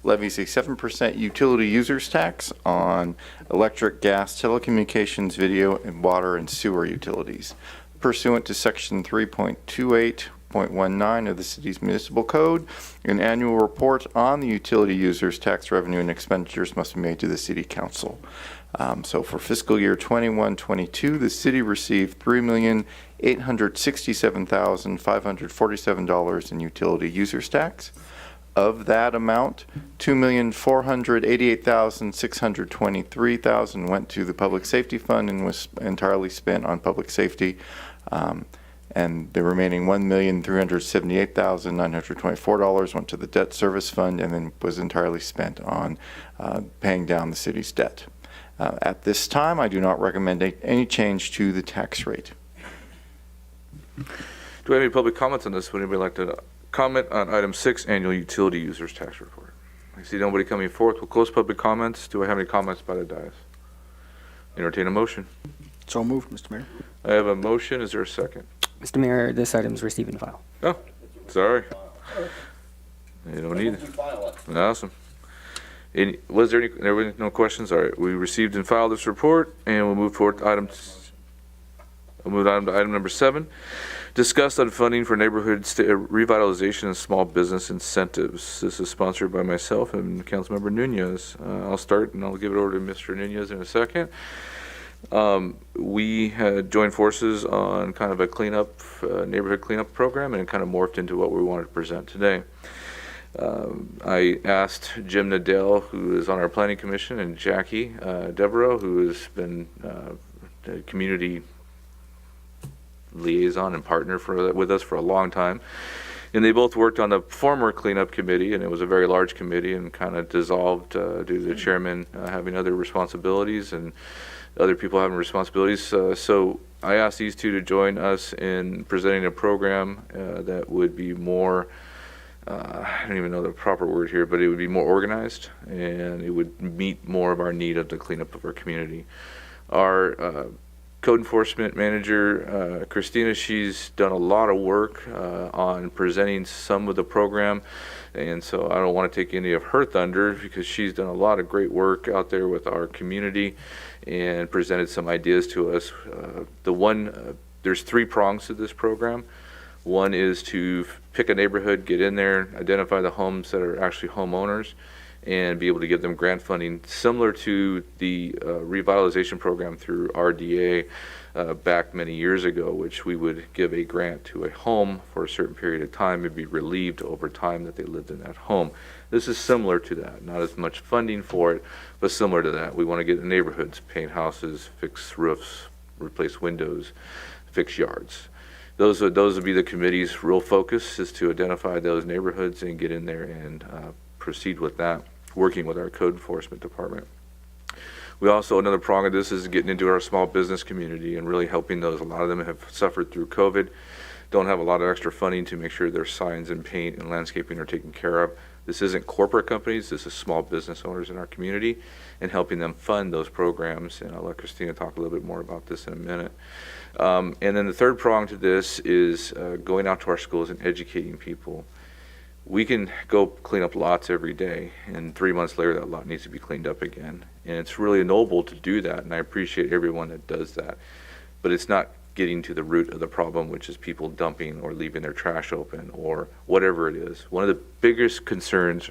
levies a 7% utility users tax on electric, gas, telecommunications, video, and water and sewer utilities. Pursuant to Section 3.28.19 of the city's municipal code, an annual report on the utility users tax revenue and expenditures must be made to the City Council. So for fiscal year 21-22, the city received $3,867,547 in utility users tax. Of that amount, $2,488,623 went to the Public Safety Fund and was entirely spent on public safety. And the remaining $1,378,924 went to the Debt Service Fund and then was entirely spent on paying down the city's debt. At this time, I do not recommend any change to the tax rate. Do we have any public comments on this? Would anybody like to comment on item 6, annual utility users tax report? I see nobody coming forth. We'll close public comments. Do I have any comments by the dais? Entertain a motion. So moved, Mr. Mayor. I have a motion. Is there a second? Mr. Mayor, this item is received and filed. Oh, sorry. You don't need it. Awesome. There were no questions? All right, we received and filed this report, and we'll move forward to item number 7. Discussed on funding for neighborhood revitalization and small business incentives. This is sponsored by myself and Councilmember Nunez. I'll start, and I'll give it over to Mr. Nunez in a second. We had joined forces on kind of a neighborhood cleanup program, and it kind of morphed into what we wanted to present today. I asked Jim Nadell, who is on our planning commission, and Jackie Devereaux, who has been the community liaison and partner with us for a long time. And they both worked on the former cleanup committee, and it was a very large committee and kind of dissolved due to the chairman having other responsibilities and other people having responsibilities. So I asked these two to join us in presenting a program that would be more I don't even know the proper word here, but it would be more organized, and it would meet more of our need of the cleanup of our community. Our code enforcement manager, Christina, she's done a lot of work on presenting some of the program, and so I don't want to take any of her thunder because she's done a lot of great work out there with our community and presented some ideas to us. There's 3 prongs to this program. One is to pick a neighborhood, get in there, identify the homes that are actually homeowners, and be able to give them grant funding similar to the revitalization program through RDA back many years ago, which we would give a grant to a home for a certain period of time and be relieved over time that they lived in that home. This is similar to that, not as much funding for it, but similar to that. We want to get in neighborhoods, paint houses, fix roofs, replace windows, fix yards. Those would be the committee's real focus, is to identify those neighborhoods and get in there and proceed with that, working with our code enforcement department. We also, another prong of this is getting into our small business community and really helping those. A lot of them have suffered through COVID, don't have a lot of extra funding to make sure their signs and paint and landscaping are taken care of. This isn't corporate companies, this is small business owners in our community, and helping them fund those programs. And I'll let Christina talk a little bit more about this in a minute. And then the third prong to this is going out to our schools and educating people. We can go clean up lots every day, and 3 months later that lot needs to be cleaned up again. And it's really noble to do that, and I appreciate everyone that does that. But it's not getting to the root of the problem, which is people dumping or leaving their trash open or whatever it is. One of the biggest concerns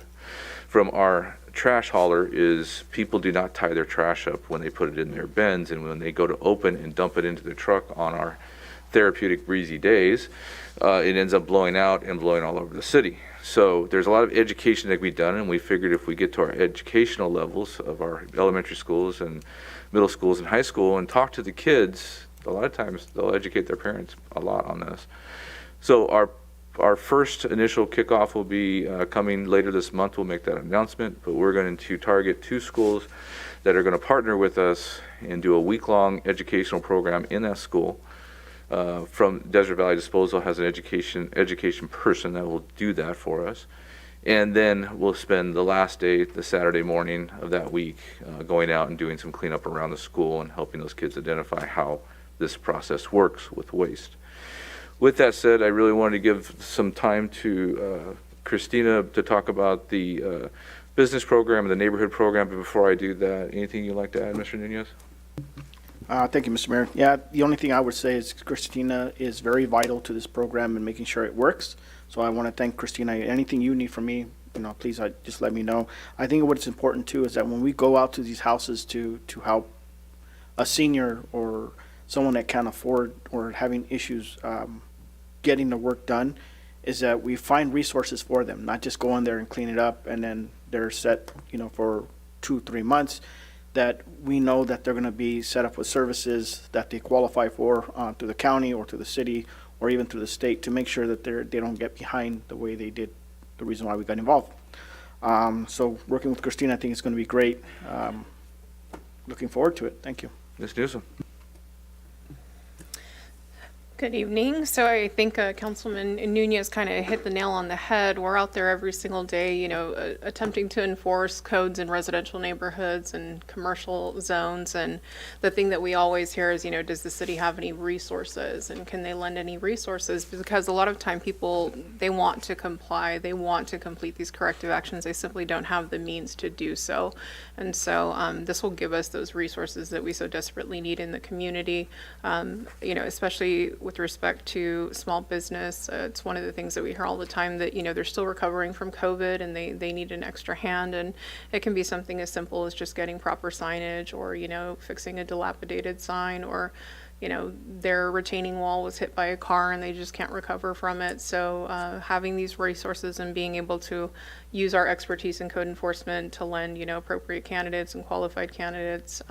from our trash hauler is people do not tie their trash up when they put it in their bins, and when they go to open and dump it into the truck on our therapeutic breezy days, it ends up blowing out and blowing all over the city. So there's a lot of education that can be done, and we figured if we get to our educational levels of our elementary schools and middle schools and high school and talk to the kids, a lot of times they'll educate their parents a lot on this. So our first initial kickoff will be coming later this month. We'll make that announcement, but we're going to target 2 schools that are going to partner with us and do a week-long educational program in that school. From Desert Valley Disposal has an education person that will do that for us. And then we'll spend the last day, the Saturday morning of that week, going out and doing some cleanup around the school and helping those kids identify how this process works with waste. With that said, I really wanted to give some time to Christina to talk about the business program and the neighborhood program. But before I do that, anything you'd like to add, Mr. Nunez? Thank you, Mr. Mayor. Yeah, the only thing I would say is Christina is very vital to this program and making sure it works. So I want to thank Christina. Anything you need from me, please just let me know. I think what's important too is that when we go out to these houses to help a senior or someone that can't afford or having issues getting the work done, is that we find resources for them, not just go in there and clean it up and then they're set, for 2-3 months. That we know that they're going to be set up with services that they qualify for through the county or through the city or even through the state, to make sure that they don't get behind the way they did, the reason why we got involved. So working with Christina, I think it's going to be great. Looking forward to it. Thank you. Ms. Newsom. Good evening. So I think Councilman Nunez kind of hit the nail on the head. We're out there every single day, attempting to enforce codes in residential neighborhoods and commercial zones. And the thing that we always hear is, does the city have any resources, and can they lend any resources? Because a lot of time people, they want to comply, they want to complete these corrective actions, they simply don't have the means to do so. And so this will give us those resources that we so desperately need in the community, especially with respect to small business. It's one of the things that we hear all the time, that, they're still recovering from COVID and they need an extra hand. And it can be something as simple as just getting proper signage, or, fixing a dilapidated sign, or, their retaining wall was hit by a car and they just can't recover from it. So having these resources and being able to use our expertise in code enforcement to lend, appropriate candidates and qualified candidates.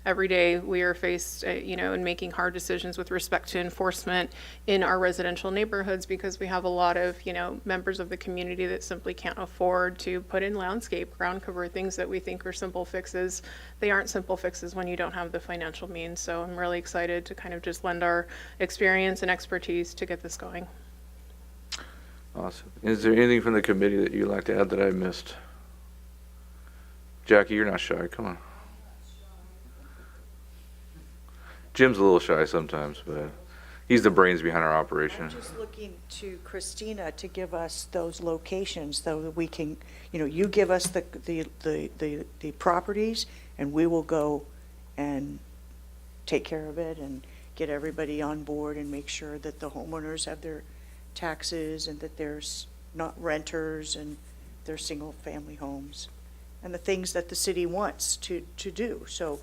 Every day we are faced, in making hard decisions with respect to enforcement in our residential neighborhoods, because we have a lot of, members of the community that simply can't afford to put in landscape, ground cover, things that we think are simple fixes. They aren't simple fixes when you don't have the financial means. So I'm really excited to kind of just lend our experience and expertise to get this going. Awesome. Is there anything from the committee that you'd like to add that I missed? Jackie, you're not shy. Come on. Jim's a little shy sometimes, but he's the brains behind our operation. I'm just looking to Christina to give us those locations, so that we can, you give us the properties, and we will go and take care of it and get everybody on board and make sure that the homeowners have their taxes and that there's not renters and they're single family homes. and the things that the city wants to do. So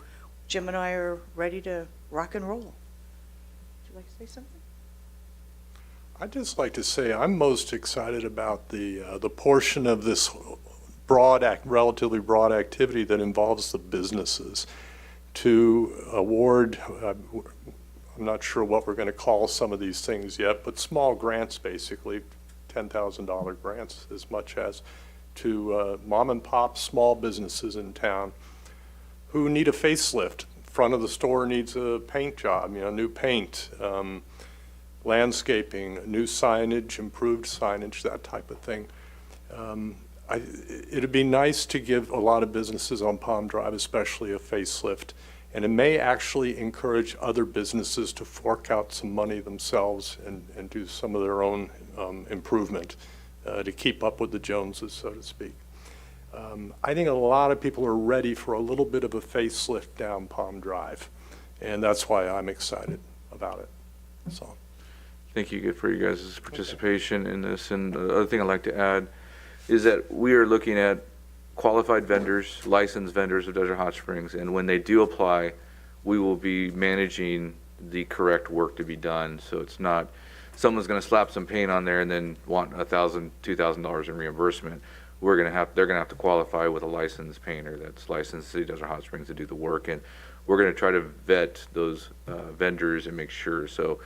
Jim and I are ready to rock and roll. Would you like to say something? I'd just like to say I'm most excited about the portion of this relatively broad activity that involves the businesses. To award, I'm not sure what we're going to call some of these things yet, but small grants, basically $10,000 grants, as much as to mom and pop small businesses in town who need a facelift. Front of the store needs a paint job, new paint. Landscaping, new signage, improved signage, that type of thing. It'd be nice to give a lot of businesses on Palm Drive, especially a facelift, and it may actually encourage other businesses to fork out some money themselves and do some of their own improvement to keep up with the Joneses, so to speak. I think a lot of people are ready for a little bit of a facelift down Palm Drive, and that's why I'm excited about it. So. Thank you for you guys' participation in this. And the other thing I'd like to add is that we are looking at qualified vendors, licensed vendors of Desert Hot Springs, and when they do apply, we will be managing the correct work to be done. So it's not someone's going to slap some paint on there and then want $1,000, $2,000 in reimbursement. They're going to have to qualify with a licensed painter that's licensed City Desert Hot Springs to do the work, and we're going to try to vet those vendors and make sure. So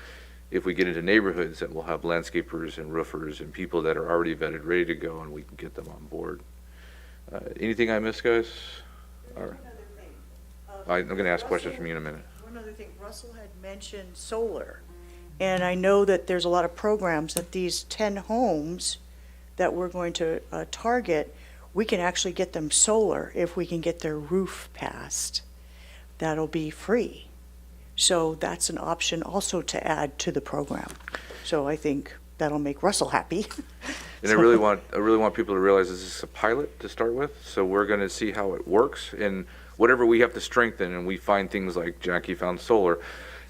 if we get into neighborhoods, that we'll have landscapers and roofers and people that are already vetted, ready to go, and we can get them on board. Anything I missed, guys? I'm going to ask questions from you in a minute. One other thing, Russell had mentioned solar, and I know that there's a lot of programs that these 10 homes that we're going to target, we can actually get them solar if we can get their roof passed. That'll be free. So that's an option also to add to the program. So I think that'll make Russell happy. And I really want people to realize this is a pilot to start with. So we're going to see how it works, and whatever we have to strengthen, and we find things like Jackie found solar.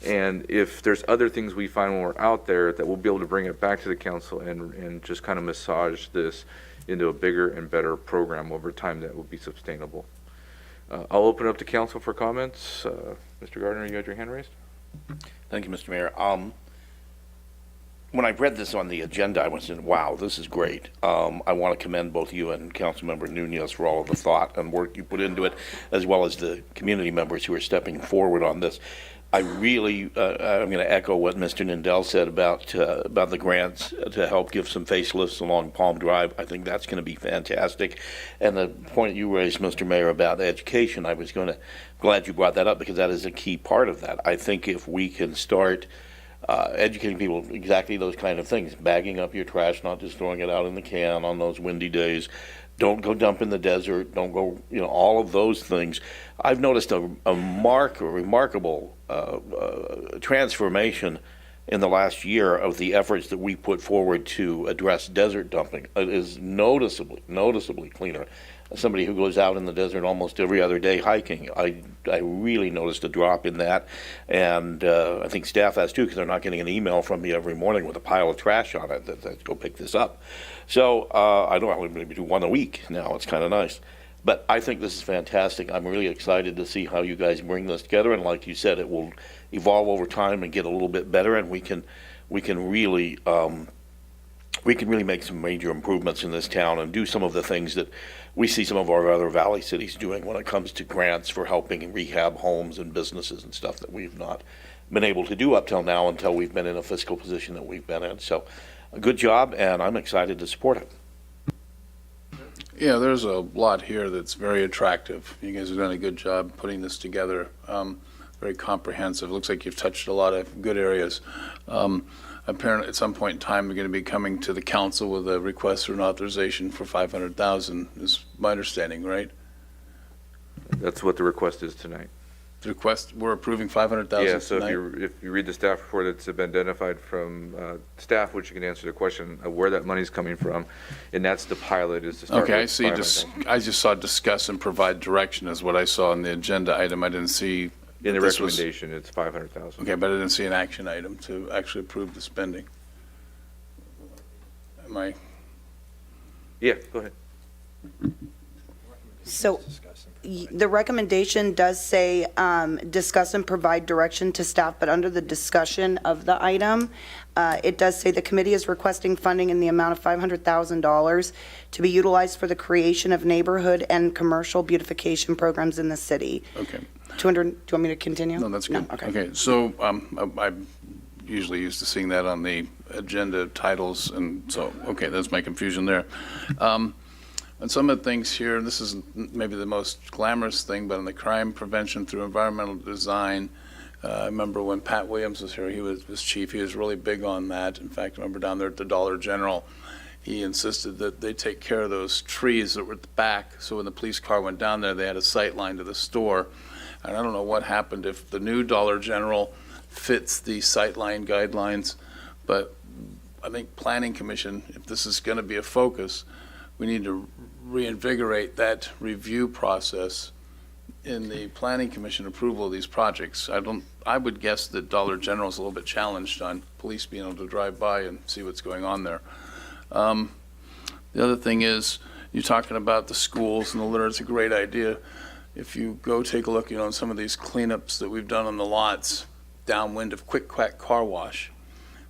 And if there's other things we find when we're out there, that we'll be able to bring it back to the council and just kind of massage this into a bigger and better program over time that will be sustainable. I'll open it up to council for comments. Mr. Gardner, you had your hand raised? Thank you, Mr. Mayor. When I read this on the agenda, I was saying, wow, this is great. I want to commend both you and Councilmember Nunez for all of the thought and work you put into it, as well as the community members who are stepping forward on this. I really, I'm going to echo what Mr. Nindell said about the grants to help give some facelifts along Palm Drive. I think that's going to be fantastic. And the point you raised, Mr. Mayor, about education, I was glad you brought that up, because that is a key part of that. I think if we can start educating people exactly those kind of things, bagging up your trash, not just throwing it out in the can on those windy days, don't go dump in the desert, don't go, all of those things. I've noticed a remarkable transformation in the last year of the efforts that we put forward to address desert dumping. It is noticeably cleaner. As somebody who goes out in the desert almost every other day hiking, I really noticed a drop in that, and I think staff has too, because they're not getting an email from me every morning with a pile of trash on it that go pick this up. So I don't know, maybe do one a week now. It's kind of nice. But I think this is fantastic. I'm really excited to see how you guys bring this together, and like you said, it will evolve over time and get a little bit better, and we can really make some major improvements in this town and do some of the things that we see some of our other valley cities doing when it comes to grants for helping rehab homes and businesses and stuff that we've not been able to do up till now, until we've been in a fiscal position that we've been in. So a good job, and I'm excited to support it. Yeah, there's a lot here that's very attractive. You guys have done a good job putting this together. Very comprehensive. Looks like you've touched a lot of good areas. Apparently, at some point in time, we're going to be coming to the council with a request for an authorization for $500,000. Is my understanding, right? That's what the request is tonight. The request, we're approving $500,000 Yeah, so tonight? if you read the staff report, it's been identified from staff, which you can answer the question of where that money's coming from, and that's the pilot, is to start Okay, with so I just saw discuss and provide direction is what I saw in the agenda item. I didn't see. In the recommendation, it's $500,000. Okay, but I didn't see an action item to actually approve the spending. Am I? Yeah, go ahead. So the recommendation does say, discuss and provide direction to staff, but under the discussion of the item, it does say the committee is requesting funding in the amount of $500,000 to be utilized for the creation of neighborhood and commercial beautification programs in the city. Okay. 200, do you want me to continue? No, that's good. Okay. Okay, so I'm usually used to seeing that on the agenda titles, and so, okay, that's my confusion there. And some of the things here, and this isn't maybe the most glamorous thing, but in the crime prevention through environmental design, I remember when Pat Williams was here, he was chief, he was really big on that. In fact, I remember down there at the Dollar General, he insisted that they take care of those trees that were at the back, so when the police car went down there, they had a sight line to the store. And I don't know what happened if the new Dollar General fits the sightline guidelines, but I think Planning Commission, if this is going to be a focus, we need to reinvigorate that review process in the Planning Commission approval of these projects. I would guess that Dollar General is a little bit challenged on police being able to drive by and see what's going on there. The other thing is, you're talking about the schools and the litter. It's a great idea. If you go take a look, in some of these cleanups that we've done on the lots downwind of Quick Quack Car Wash,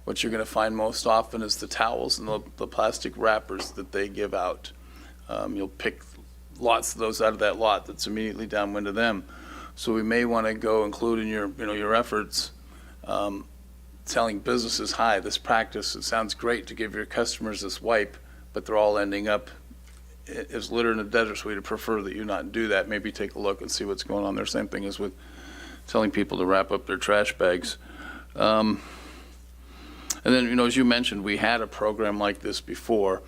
what you're going to find most often is the towels and the plastic wrappers that they give out. You'll pick lots of those out of that lot that's immediately downwind of them. So we may want to go include in your efforts telling businesses, hi, this practice, it sounds great to give your customers this wipe, but they're all ending up as litter in the desert, so we'd prefer that you not do that. Maybe take a look and see what's going on there. Same thing as with telling people to wrap up their trash bags. And then, as you mentioned, we had a program like this before,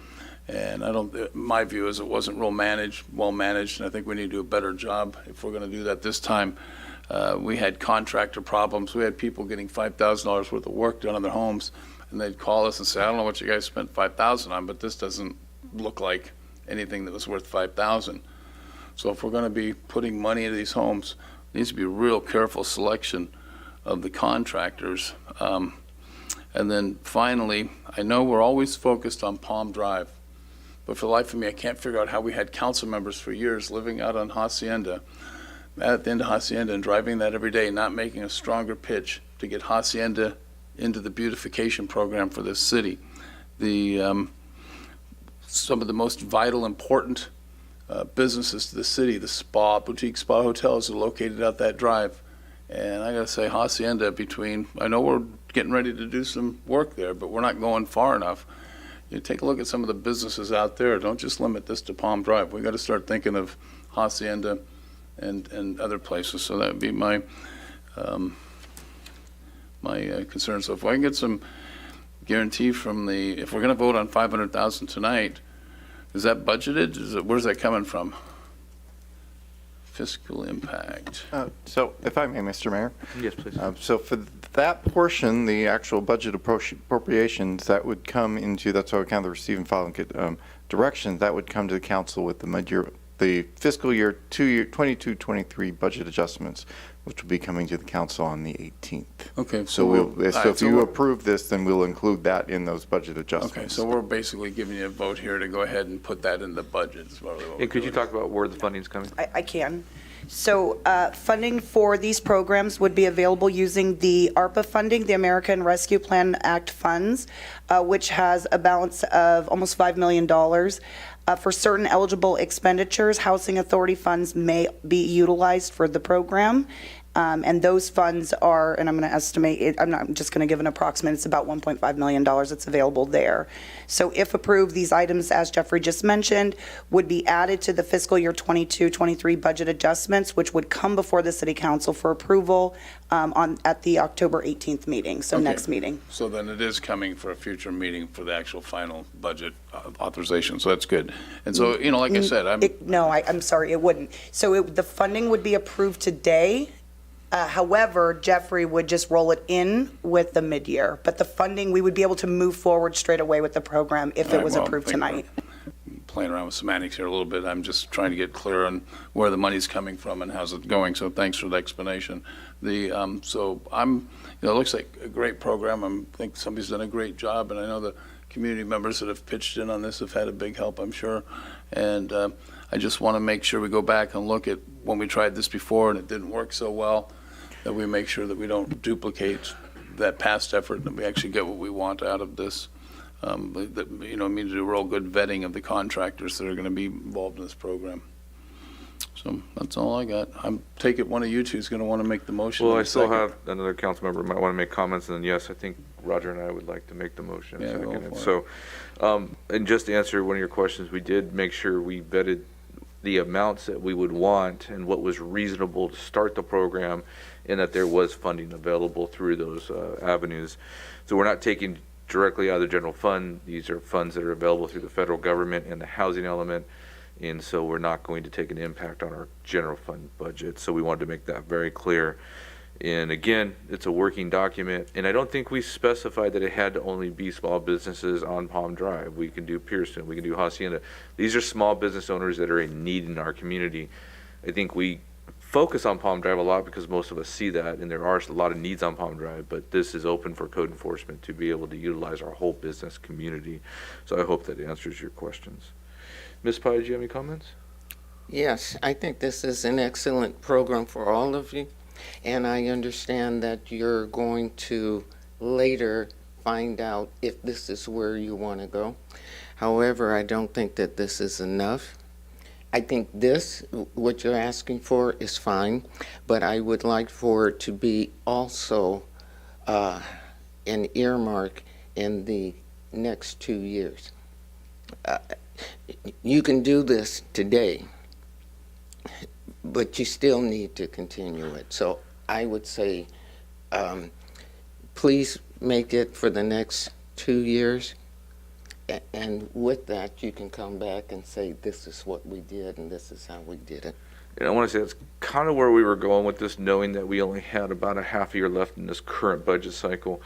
and my view is it wasn't well managed, and I think we need to do a better job if we're going to do that this time. We had contractor problems. We had people getting $5,000 worth of work done on their homes, and they'd call us and say, I don't know what you guys spent $5,000 on, but this doesn't look like anything that was worth $5,000. So if we're going to be putting money into these homes, there needs to be a real careful selection of the contractors. And then finally, I know we're always focused on Palm Drive, but for the life of me, I can't figure out how we had council members for years living out on Hacienda, at the end of Hacienda, and driving that every day, not making a stronger pitch to get Hacienda into the beautification program for this city. Some of the most vital, important businesses to the city, the boutique spa hotels are located out that drive. And I gotta say, Hacienda I know we're getting ready to do some work there, but we're not going far enough. You take a look at some of the businesses out there. Don't just limit this to Palm Drive. We gotta start thinking of Hacienda and other places. So that would be my concern. So if I can get some guarantee from if we're gonna vote on $500,000 tonight, is that budgeted? Where's that coming from? Fiscal impact. So if I may, Mr. Mayor. Yes, please. So for that portion, the actual budget appropriations, that would come into, that's why we kind of receive and file and get directions, that would come to the council with the fiscal year 22-23 budget adjustments, which will be coming to the council on the 18th. Okay. So if you approve this, then we'll include that in those budget adjustments. Okay, so we're basically giving you a vote here to go ahead and put that in the budget. And could you talk about where the funding's coming? I can. So funding for these programs would be available using the ARPA funding, the American Rescue Plan Act funds, which has a balance of almost $5 million. For certain eligible expenditures, Housing Authority funds may be utilized for the program. And those funds are, and I'm going to estimate it, I'm just going to give an approximate, it's about $1.5 million that's available there. So if approved, these items, as Jeffrey just mentioned, would be added to the fiscal year 22-23 budget adjustments, which would come before the City Council for approval at the October 18th meeting, so next meeting. So then it is coming for a future meeting for the actual final budget authorization, so that's good. And so, like I said, I'm sorry, it wouldn't. So the funding would be approved today. However, Jeffrey would just roll it in with the mid-year. But the funding, we would be able to move forward straight away with the program if it was approved tonight. Playing around with semantics here a little bit. I'm just trying to get clear on where the money's coming from and how's it going. So thanks for the explanation. So it looks like a great program. I think somebody's done a great job, and I know the community members that have pitched in on this have had a big help, I'm sure. And I just want to make sure we go back and look at when we tried this before and it didn't work so well, that we make sure that we don't duplicate that past effort, and that we actually get what we want out of this. That, you know, need to do real good vetting of the contractors that are going to be involved in this program. So that's all I got. I'm take it one of you two is going to want to make the motion. Well, in I a still second. have another council member might want to make comments, and then yes, I think Roger and I would like to make the motion. Yeah, go second. for it. So, and just to answer one of your questions, we did make sure we vetted the amounts that we would want and what was reasonable to start the program, and that there was funding available through those avenues. So we're not taking directly out of the general fund. These are funds that are available through the federal government and the housing element, and so we're not going to take an impact on our general fund budget. So we wanted to make that very clear. And again, it's a working document, and I don't think we specified that it had to only be small businesses on Palm Drive. We can do Pearson, we can do Hacienda. These are small business owners that are in need in our community. I think we focus on Palm Drive a lot because most of us see that, and there are a lot of needs on Palm Drive, but this is open for code enforcement to be able to utilize our whole business community. So I hope that answers your questions. Ms. Pai, do you have any comments? Yes, I think this is an excellent program for all of you, and I understand that you're going to later find out if this is where you want to go. However, I don't think that this is enough. I think this, what you're asking for, is fine, but I would like for it to be also an earmark in the next 2 years. You can do this today, but you still need to continue it. So I would say, please make it for the next 2 years. And with that, you can come back and say, this is what we did and this is how we did it. And I want to say that's kind of where we were going with this, knowing that we only had about a half a year left in this current budget cycle.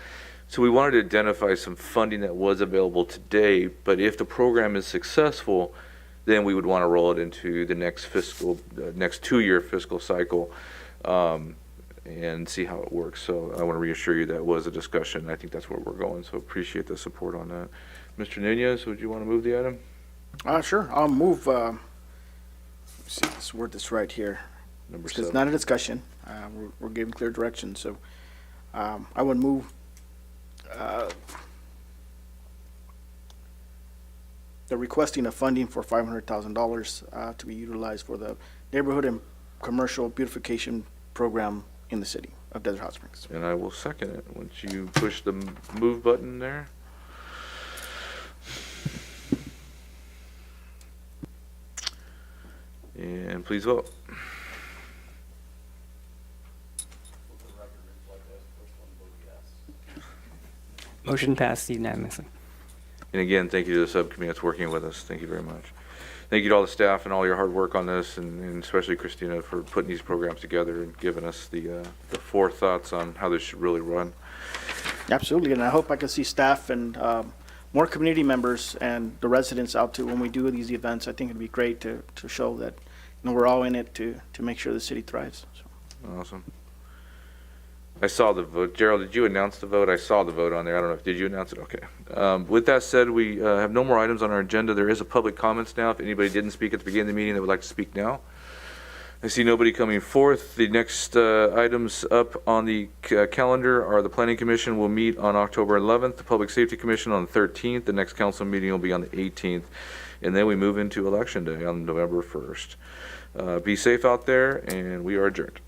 So we wanted to identify some funding that was available today, but if the program is successful, then we would want to roll it into the next next 2-year fiscal cycle, and see how it works. So I want to reassure you that was a discussion. I think that's where we're going, so appreciate the support on that. Mr. Nunez, would you want to move the item? Sure. I'll move, let me see, let's word this right here. Number It's 7. not a discussion. We're giving clear direction, so I would move the requesting of funding for $500,000 to be utilized for the neighborhood and commercial beautification program in the city of Desert Hot Springs. And I will second it once you push the move button there. And please vote. Motion passed unanimously. And again, thank you to the subcommittee that's working with us. Thank you very much. Thank you to all the staff and all your hard work on this, and especially Christina for putting these programs together and giving us the forethoughts on how this should really run. Absolutely, and I hope I can see staff and more community members and the residents out too when we do these events. I think it'd be great to show that, you know, we're all in it to make sure the city thrives. So. Awesome. I saw the vote. Gerald, did you announce the vote? I saw the vote on there. I don't know. Did you announce it? Okay. With that said, we have no more items on our agenda. There is a public comments now. If anybody didn't speak at the beginning of the meeting that would like to speak now. I see nobody coming forth. The next items up on the calendar are the Planning Commission will meet on October 11th, the Public Safety Commission on the 13th, the next council meeting will be on the 18th, and then we move into Election Day on November 1st. Be safe out there, and we are adjourned.